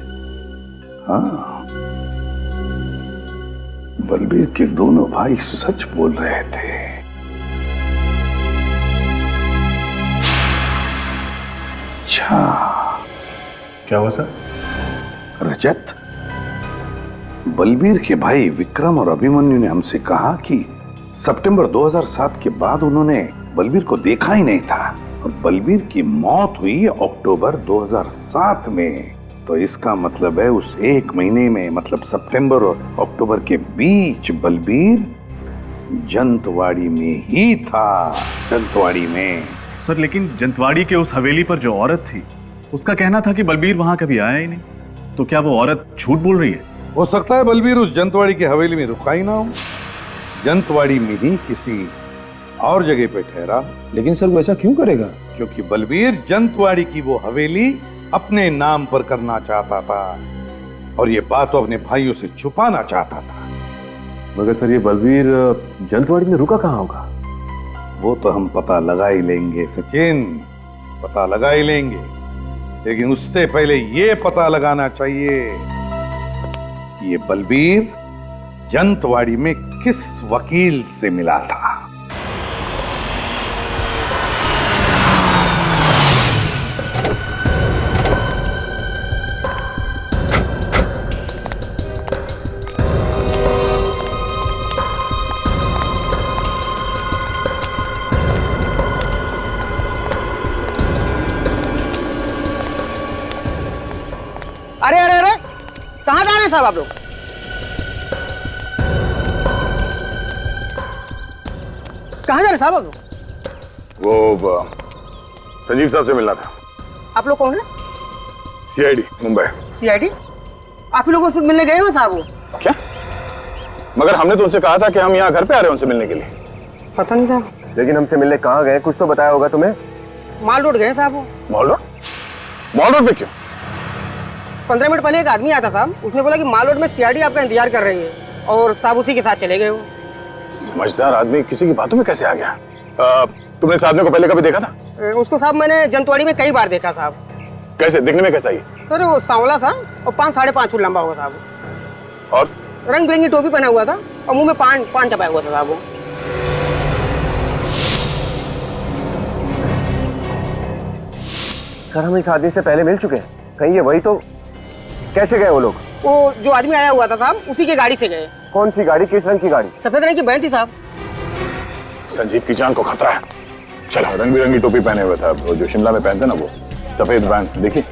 हाँ, बलबीर के दोनों भाई सच बोल रहे थे। अच्छा, क्या हुआ सर? रजत, बलबीर के भाई विक्रम और अभिमन्यु ने हमसे कहा कि सितंबर 2007 के बाद उन्होंने बलबीर को देखा ही नहीं था, और बलबीर की मौत हुई अक्टूबर 2007 में। तो इसका मतलब है उस एक महीने में, मतलब सितंबर और अक्टूबर के बीच बलबीर जंतवाड़ी में ही था। जंतवाड़ी में। सर, लेकिन जंतवाड़ी के उस हवेली पर जो औरत थी उसका कहना था कि बलबीर वहां कभी आया ही नहीं। तो क्या वो औरत झूठ बोल रही है? हो सकता है बलबीर उस जंतवाड़ी की हवेली में रुका ही ना हो, जंतवाड़ी में ही किसी और जगह पे ठहरा। लेकिन सर, वो ऐसा क्यों करेगा? क्योंकि बलबीर जंतवाड़ी की वो हवेली अपने नाम पर करना चाहता था, और ये बात वो अपने भाइयों से छुपाना चाहता था। मगर सर, ये बलबीर जंतवाड़ी में रुका कहाँ होगा? वो तो हम पता लगा ही लेंगे सचिन, पता लगा ही लेंगे, लेकिन उससे पहले ये पता लगाना चाहिए कि ये बलबीर जंतवाड़ी में किस वकील से मिला था। अरे अरे अरे, कहाँ जा रहे हैं साहब आप लोग? कहाँ जा रहे हैं साहब आप लोग? वो संजीव साहब से मिलना था। आप लोग कौन है? सीआईडी मुंबई। सीआईडी? आप ही लोगों से मिलने गए हो साहब वो? क्या? मगर हमने तो उनसे कहा था कि हम यहाँ घर पे आ रहे हैं उनसे मिलने के लिए। पता नहीं साहब। लेकिन हमसे मिलने कहाँ गए, कुछ तो बताया होगा तुम्हें। माल रोड गए साहब वो। Mall road? मॉल रोड पे क्यों? 15 मिनट पहले एक आदमी आया था साहब, उसने बोला कि माल रोड में सीआईडी आपका इंतजार कर रही है, और साहब उसी के साथ चले गए वो। समझदार आदमी किसी की बातों में कैसे आ गया? तुमने इस आदमी को पहले कभी देखा था? उसको साहब मैंने जंतवाड़ी में कई बार देखा साहब। कैसे दिखने में कैसा ही? सर, वो सांवला सा और 5-5.5 फुट लंबा होगा साहब, और रंग बिरंगी टोपी पहना हुआ था, और मुंह में पान चबाया हुआ था साहब वो। सर, हम इस आदमी से पहले मिल चुके हैं, कहीं ये वही तो? कैसे गए वो लोग? वो जो आदमी आया हुआ था साहब, उसी की गाड़ी से गए। कौन सी गाड़ी, किस रंग की गाड़ी? सफेद रंग की वैन थी साहब। संजीव की जान को खतरा है। चलो, रंग बिरंगी टोपी पहने हुए था, वो जो शिमला में पहनते ना, वो सफेद वैन देखी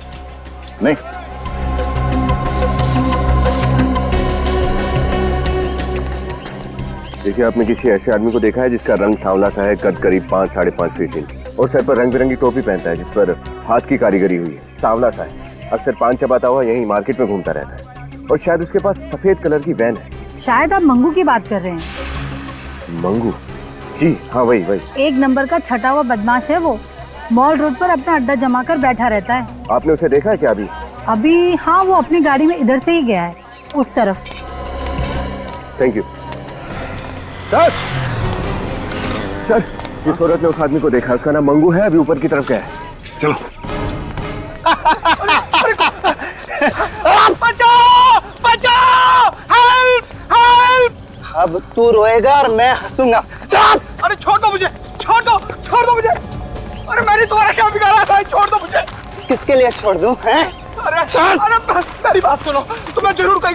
नहीं? देखिए, आपने किसी ऐसे आदमी को देखा है जिसका रंग सांवला सा है, कद करीब 5-5.5 फीट इंच और सर पर रंग बिरंगी टोपी पहनता है जिस पर हाथ की कारीगरी हुई है, सांवला सा है, अक्सर पान चबाता हुआ यहीं मार्केट में घूमता रहता है और शायद उसके पास सफेद कलर की वैन है। शायद आप मंगू की बात कर रहे हैं। मंगू? जी हाँ, वही। 1 नंबर का छटा हुआ बदमाश है वो। मॉल रोड पर अपना अड्डा जमा कर बैठा रहता है। आपने उसे देखा है क्या अभी? अभी हाँ, वो अपनी गाड़ी में इधर से ही गया है, उस तरफ। Thank you sir. जिस औरत ने उस आदमी को देखा उसका नाम मंगू है, अभी ऊपर की तरफ गया है। चलो। बचाओ बचाओ, हेल्प हेल्प। अब तू रोएगा और मैं हंसूंगा। चल। अरे छोड़ दो मुझे, छोड़ दो मुझे। अरे मैंने तुम्हारा क्या बिगाड़ा था, छोड़ दो मुझे। किसके लिए छोड़ दूं? हैं? अरे मेरी बात सुनो, तुम्हें जरूर कोई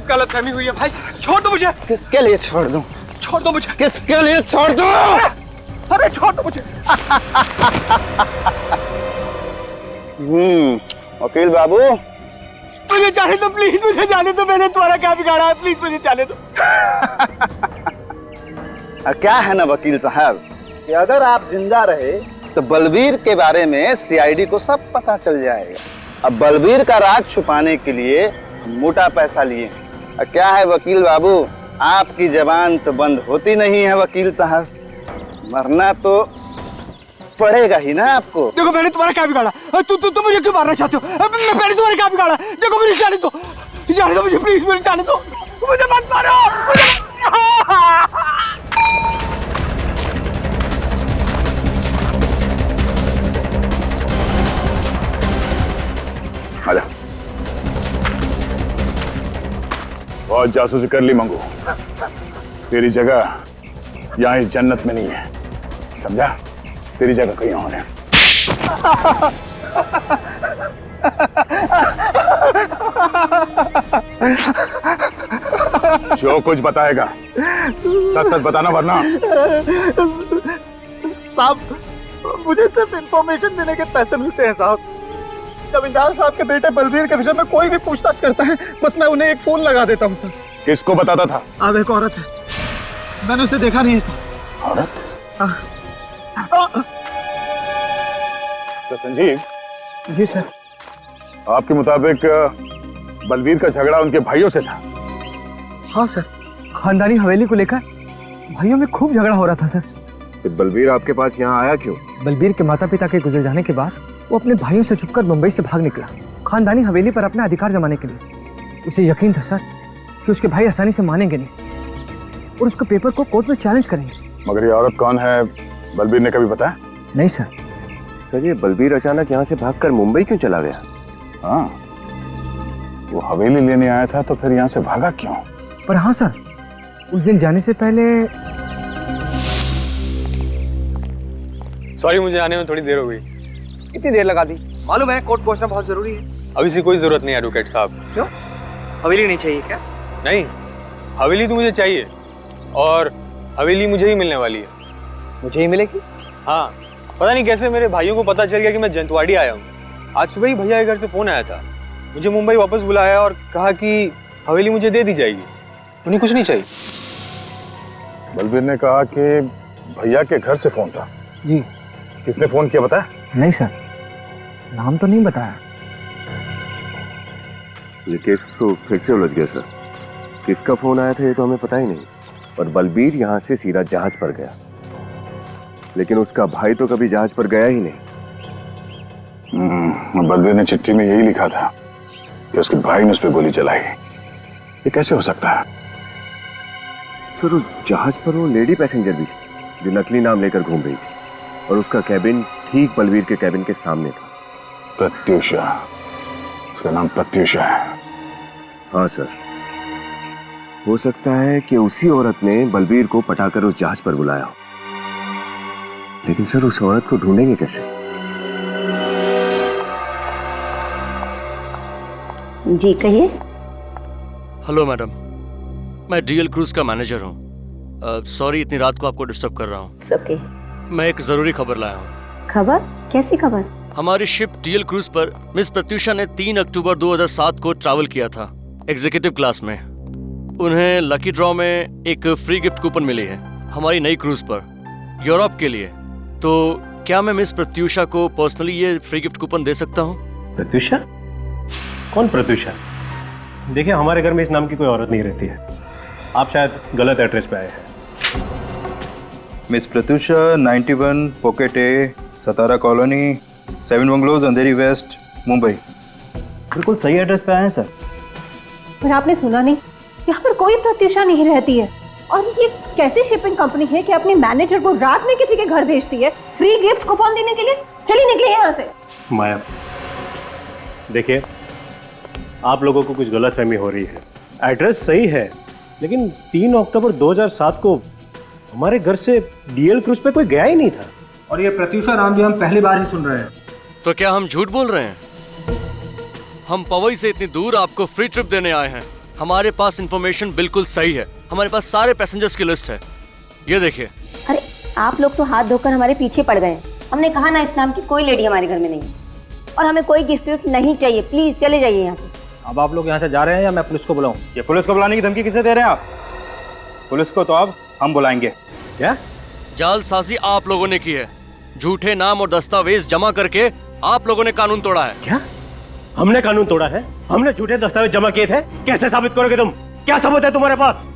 गलतफहमी हुई है भाई, छोड़ दो मुझे। किसके लिए छोड़ दूं? छोड़ दो मुझे। किसके लिए छोड़ दूं? अरे छोड़ दो मुझे। वकील बाबू, मुझे जाने दो प्लीज, मुझे जाने दो। मैंने तुम्हारा क्या बिगाड़ा है, प्लीज मुझे जाने दो। क्या है ना वकील साहब कि अगर आप जिंदा रहे तो बलबीर के बारे में सीआईडी को सब पता चल जाएगा। अब बलबीर का राज छुपाने के लिए मोटा पैसा लिए। क्या है वकील बाबू, आपकी जबान तो बंद होती नहीं है वकील साहब, मरना तो पड़ेगा ही ना आपको। देखो मैंने तुम्हारा क्या बिगाड़ा, तू मुझे क्यों मारना चाहते हो? मैंने तुम्हारा क्या बिगाड़ा? देखो मुझे जाने दो मुझे, प्लीज मुझे जाने दो, मुझे मत मारो। आजा। बहुत जासूसी कर ली मंगू, तेरी जगह यहाँ इस जन्नत में नहीं है, समझा? तेरी जगह कहीं और है। जो कुछ बताएगा सच सच बताना, वरना। साहब, मुझे सिर्फ इंफॉर्मेशन देने के पैसे मिलते हैं साहब। जमींदार साहब के बेटे बलबीर के विषय में कोई भी पूछताछ करता है, बस मैं उन्हें एक फोन लगा देता हूँ सर। किसको बताता था? अब एक औरत है, मैंने उसे देखा नहीं है सर। औरत? तो संजीव जी सर, आपके मुताबिक बलबीर का झगड़ा उनके भाइयों से था? हाँ सर, खानदानी हवेली को लेकर भाइयों में खूब झगड़ा हो रहा था सर। तो बलबीर आपके पास यहाँ आया क्यों? बलबीर के माता पिता के गुजर जाने के बाद वो अपने भाइयों से छुपकर मुंबई से भाग निकला, खानदानी हवेली पर अपना अधिकार जमाने के लिए। उसे यकीन था सर कि उसके भाई आसानी से मानेंगे नहीं और उसके पेपर को कोर्ट में चैलेंज करेंगे। मगर ये औरत कौन है, बलबीर ने कभी बताया? नहीं सर। सर, ये बलबीर अचानक यहाँ से भागकर मुंबई क्यों चला गया? हाँ, वो हवेली लेने आया था तो फिर यहाँ से भागा क्यों? पर हाँ सर, उस दिन जाने से पहले। सॉरी, मुझे आने में थोड़ी देर हो गई। कितनी देर लगा दी? मालूम है कोर्ट पहुंचना बहुत जरूरी है। अभी से कोई जरूरत नहीं है एडवोकेट साहब। क्यों? हवेली नहीं चाहिए क्या? नहीं, हवेली तो मुझे चाहिए और हवेली मुझे ही मिलने वाली है। मुझे ही मिलेगी? हाँ, पता नहीं कैसे मेरे भाइयों को पता चल गया कि मैं जंतवाड़ी आया हूँ। आज सुबह ही भैया के घर से फोन आया था, मुझे मुंबई वापस बुलाया और कहा कि हवेली मुझे दे दी जाएगी, उन्हें कुछ नहीं चाहिए। बलबीर ने कहा कि भैया के घर से फोन था। जी। किसने फोन किया बताया? नहीं सर, नाम तो नहीं बताया। ये केस तो फिर से उलझ गया सर। किसका फोन आया था ये तो हमें पता ही नहीं, और बलबीर यहाँ से सीधा जहाज पर गया, लेकिन उसका भाई तो कभी जहाज पर गया ही नहीं। बलबीर ने चिट्ठी में यही लिखा था कि उसके भाई ने उस पर गोली चलाई। ये कैसे हो सकता है? सर, उस जहाज पर वो लेडी पैसेंजर भी जो नकली नाम लेकर घूम रही थी, और उसका कैबिन ठीक बलबीर के कैबिन के सामने था। प्रत्युषा, उसका नाम प्रत्युषा है। हाँ सर, हो सकता है कि उसी औरत ने बलबीर को पटाकर उस जहाज पर बुलाया हो, लेकिन सर उस औरत को ढूंढेंगे कैसे? जी कहिए। हेलो मैडम, मैं डीएल क्रूज का मैनेजर हूँ। सॉरी इतनी रात को आपको डिस्टर्ब कर रहा हूँ। ओके। मैं एक जरूरी खबर लाया हूँ। खबर? कैसी खबर? हमारी शिप डीएल क्रूज पर मिस प्रत्युषा ने 3 अक्टूबर 2007 को ट्रैवल किया था एग्जीक्यूटिव क्लास में। उन्हें लकी ड्रॉ में एक फ्री गिफ्ट कूपन मिली है हमारी नई क्रूज पर यूरोप के लिए। तो क्या मैं मिस प्रत्युषा को पर्सनली ये फ्री गिफ्ट कूपन दे सकता हूँ? प्रत्युषा? कौन प्रत्युषा? देखिए, हमारे घर में इस नाम की कोई औरत नहीं रहती है। आप शायद गलत एड्रेस पे आए हैं। मिस प्रत्युषा 91 पॉकेट ए, सतारा कॉलोनी, 7 बंगलोज, अंधेरी वेस्ट, मुंबई। बिल्कुल सही एड्रेस पे आए हैं सर। पर आपने सुना नहीं, यहाँ पर कोई प्रत्युषा नहीं रहती है। और ये कैसी शिपिंग कंपनी है कि अपने मैनेजर को रात में किसी के घर भेजती है फ्री गिफ्ट कूपन देने के लिए? चलिए निकले यहाँ से। माया, देखिए, आप लोगों को कुछ गलतफहमी हो रही है। एड्रेस सही है, लेकिन 3 अक्टूबर 2007 को हमारे घर से डीएल क्रूज पे कोई गया ही नहीं था। और ये प्रत्युषा नाम भी हम पहली बार ही सुन रहे हैं। तो क्या हम झूठ बोल रहे हैं? हम पवई से इतनी दूर आपको फ्री ट्रिप देने आए हैं। हमारे पास इंफॉर्मेशन बिल्कुल सही है। हमारे पास सारे पैसेंजर्स की लिस्ट है, ये देखिए। अरे आप लोग तो हाथ धोकर हमारे पीछे पड़ गए। हमने कहा ना, इस नाम की कोई लेडी हमारे घर में नहीं है और हमें कोई गिफ्ट नहीं चाहिए। प्लीज चले जाइए यहाँ से। अब आप लोग यहाँ से जा रहे हैं या मैं पुलिस को बुलाऊं? ये पुलिस को बुलाने की धमकी किसे दे रहे हैं आप? पुलिस को तो अब हम बुलाएंगे। क्या? जालसाजी आप लोगों ने की है। झूठे नाम और दस्तावेज जमा करके आप लोगों ने कानून तोड़ा है। क्या? हमने कानून तोड़ा है? हमने झूठे दस्तावेज जमा किए थे? कैसे साबित करोगे तुम? क्या सबूत है तुम्हारे पास?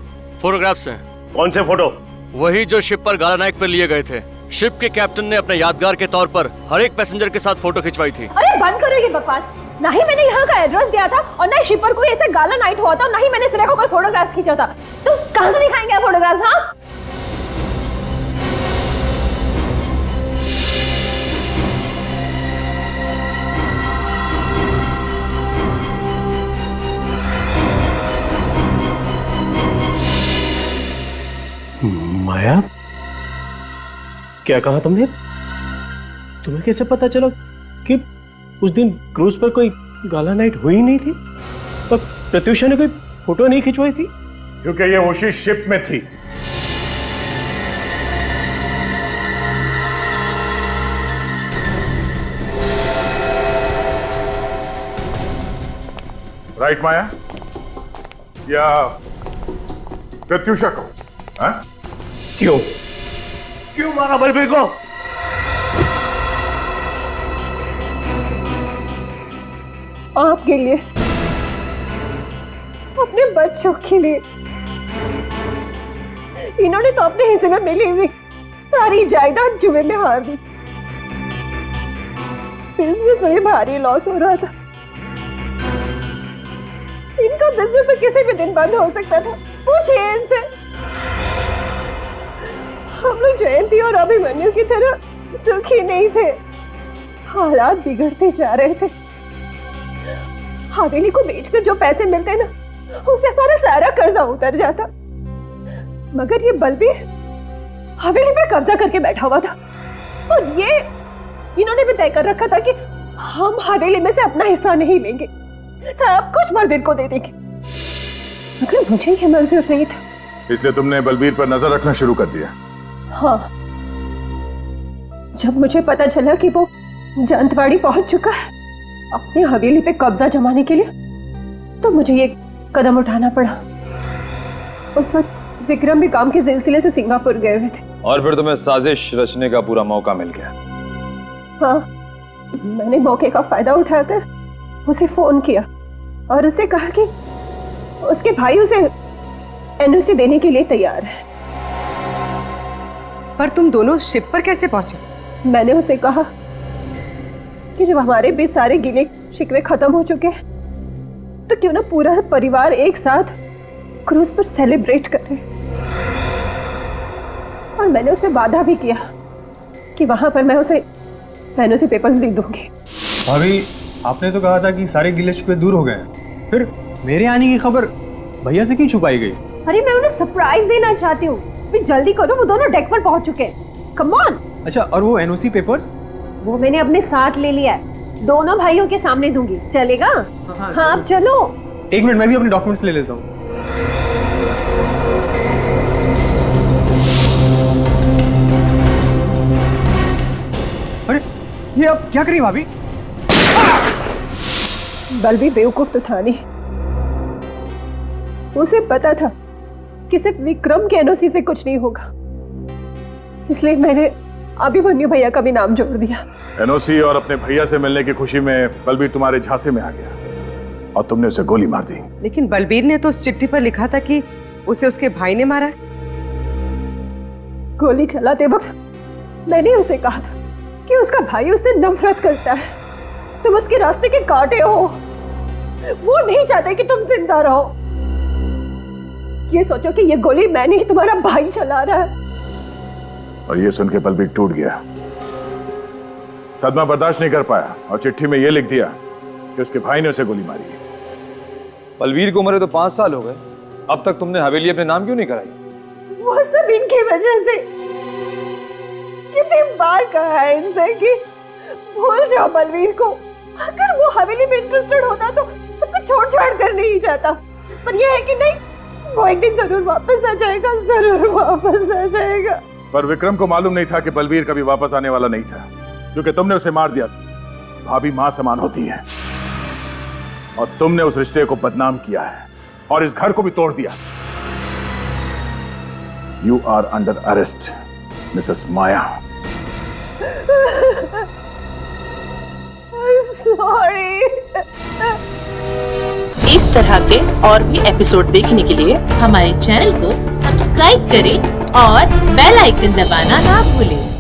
फोटोग्राफ्स हैं। कौन से फोटो? वही जो शिप पर गाला नाइक पर लिए गए थे। शिप के कैप्टन ने अपने यादगार के तौर पर हर एक पैसेंजर के साथ फोटो खिंचवाई थी। अरे बंद करो ये बकवास। ना ही मैंने यहाँ का एड्रेस दिया था और ना ही शिप पर कोई ऐसे गाला नाइट हुआ था, और ना ही मैंने सिरे को कोई फोटोग्राफ खींचा था। तो कहाँ से दिखाएंगे आप फोटोग्राफ? हाँ, माया, क्या कहा तुमने? तुम्हें कैसे पता चला कि उस दिन क्रूज पर कोई गाला नाइट हुई नहीं थी और प्रत्युषा ने कोई फोटो नहीं खिंचवाई थी? क्योंकि ये उसी शिप में थी। राइट माया? या प्रत्युषा को? हाँ? क्यों मारा बलबीर को? आपके लिए, अपने बच्चों के लिए। इन्होंने तो अपने हिस्से में मिली हुई सारी जायदाद जुए में हार दी। बिजनेस में भारी लॉस हो रहा था। इनका बिजनेस तो किसी भी दिन बंद हो सकता था। पूछिए इनसे। हम लोग जयंती और अभिमन्यु की तरह सुखी नहीं थे। हालात बिगड़ते जा रहे थे। हवेली को बेचकर जो पैसे मिलते ना, उससे हमारा सारा कर्जा उतर जाता। मगर ये बलबीर हवेली पे कब्जा करके बैठा हुआ था और ये इन्होंने भी तय कर रखा था कि हम हवेली में से अपना हिस्सा नहीं लेंगे, सब कुछ बलबीर को दे देंगे। मगर मुझे ये मंजूर नहीं था। इसलिए तुमने बलबीर पर नजर रखना शुरू कर दिया? हाँ, जब मुझे पता चला कि वो जंतवाड़ी पहुंच चुका है अपने हवेली पे कब्जा जमाने के लिए, तो मुझे ये कदम उठाना पड़ा। उस वक्त विक्रम भी काम के सिलसिले से सिंगापुर गए हुए थे। और फिर तुम्हें साजिश रचने का पूरा मौका मिल गया। हाँ, मैंने मौके का फायदा उठाकर उसे फोन किया और उसे कहा कि उसके भाई उसे एनओसी देने के लिए तैयार है। पर तुम दोनों शिप पर कैसे पहुंचे? मैंने उसे कहा कि जब हमारे भी सारे गिले शिकवे खत्म हो चुके हैं, तो क्यों ना पूरा परिवार एक साथ क्रूज पर सेलिब्रेट करे। और मैंने उसे वादा भी किया कि वहां पर मैं उसे एनओसी पेपर्स दे दूंगी। भाभी, आपने तो कहा था कि सारे गिले शिकवे दूर हो गए हैं, फिर मेरे आने की खबर भैया से क्यों छुपाई गई? अरे मैं उन्हें सरप्राइज देना चाहती हूँ। जल्दी करो, वो दोनों डेक पर पहुंच चुके हैं। Come on. अच्छा, और वो एनओसी पेपर्स? वो मैंने अपने साथ ले लिया है। दोनों भाइयों के सामने दूंगी, चलेगा? हाँ आप चलो। एक मिनट, मैं भी अपने डॉक्यूमेंट्स ले लेता हूँ। अरे ये आप क्या करी भाभी? बलबीर बेवकूफ तो था नहीं, उसे पता था कि सिर्फ विक्रम के एनओसी से कुछ नहीं होगा, इसलिए मैंने अभिमन्यु भैया का भी नाम जोड़ दिया। एनओसी और अपने भैया से मिलने की खुशी में बलबीर तुम्हारे झांसे में आ गया और तुमने उसे गोली मार दी। लेकिन बलबीर ने तो उस चिट्ठी पर लिखा था कि उसे उसके भाई ने मारा है। गोली चलाते वक्त मैंने उसे कहा था कि उसका भाई उससे नफरत करता है, तुम उसके रास्ते के कांटे हो, वो नहीं चाहते कि तुम जिंदा रहो। ये सोचो कि ये गोली मैं नहीं, तुम्हारा भाई चला रहा है। और ये सुन के बलबीर टूट गया, सदमा बर्दाश्त नहीं कर पाया और चिट्ठी में ये लिख दिया कि उसके भाई ने उसे गोली मारी है। बलबीर को मरे तो 5 साल हो गए, अब तक तुमने हवेली अपने नाम क्यों नहीं कराई? वो सब इनकी वजह से। कितनी बार कहा है इनसे कि भूल जाओ बलबीर को, अगर वो हवेली में इंटरेस्टेड होता तो सबको छोड़ कर नहीं जाता, पर ये है कि नहीं, वो एक दिन जरूर वापस आ जाएगा, जरूर वापस आ जाएगा। पर विक्रम को मालूम नहीं था कि बलबीर कभी वापस आने वाला नहीं था, क्योंकि तुमने उसे मार दिया। भाभी मां समान होती है और तुमने उस रिश्ते को बदनाम किया है और इस घर को भी तोड़ दिया। You are under arrest Mrs Maya. Sorry. इस तरह के और भी एपिसोड देखने के लिए हमारे चैनल को सब्सक्राइब करें और बेल आइकन दबाना ना भूलें।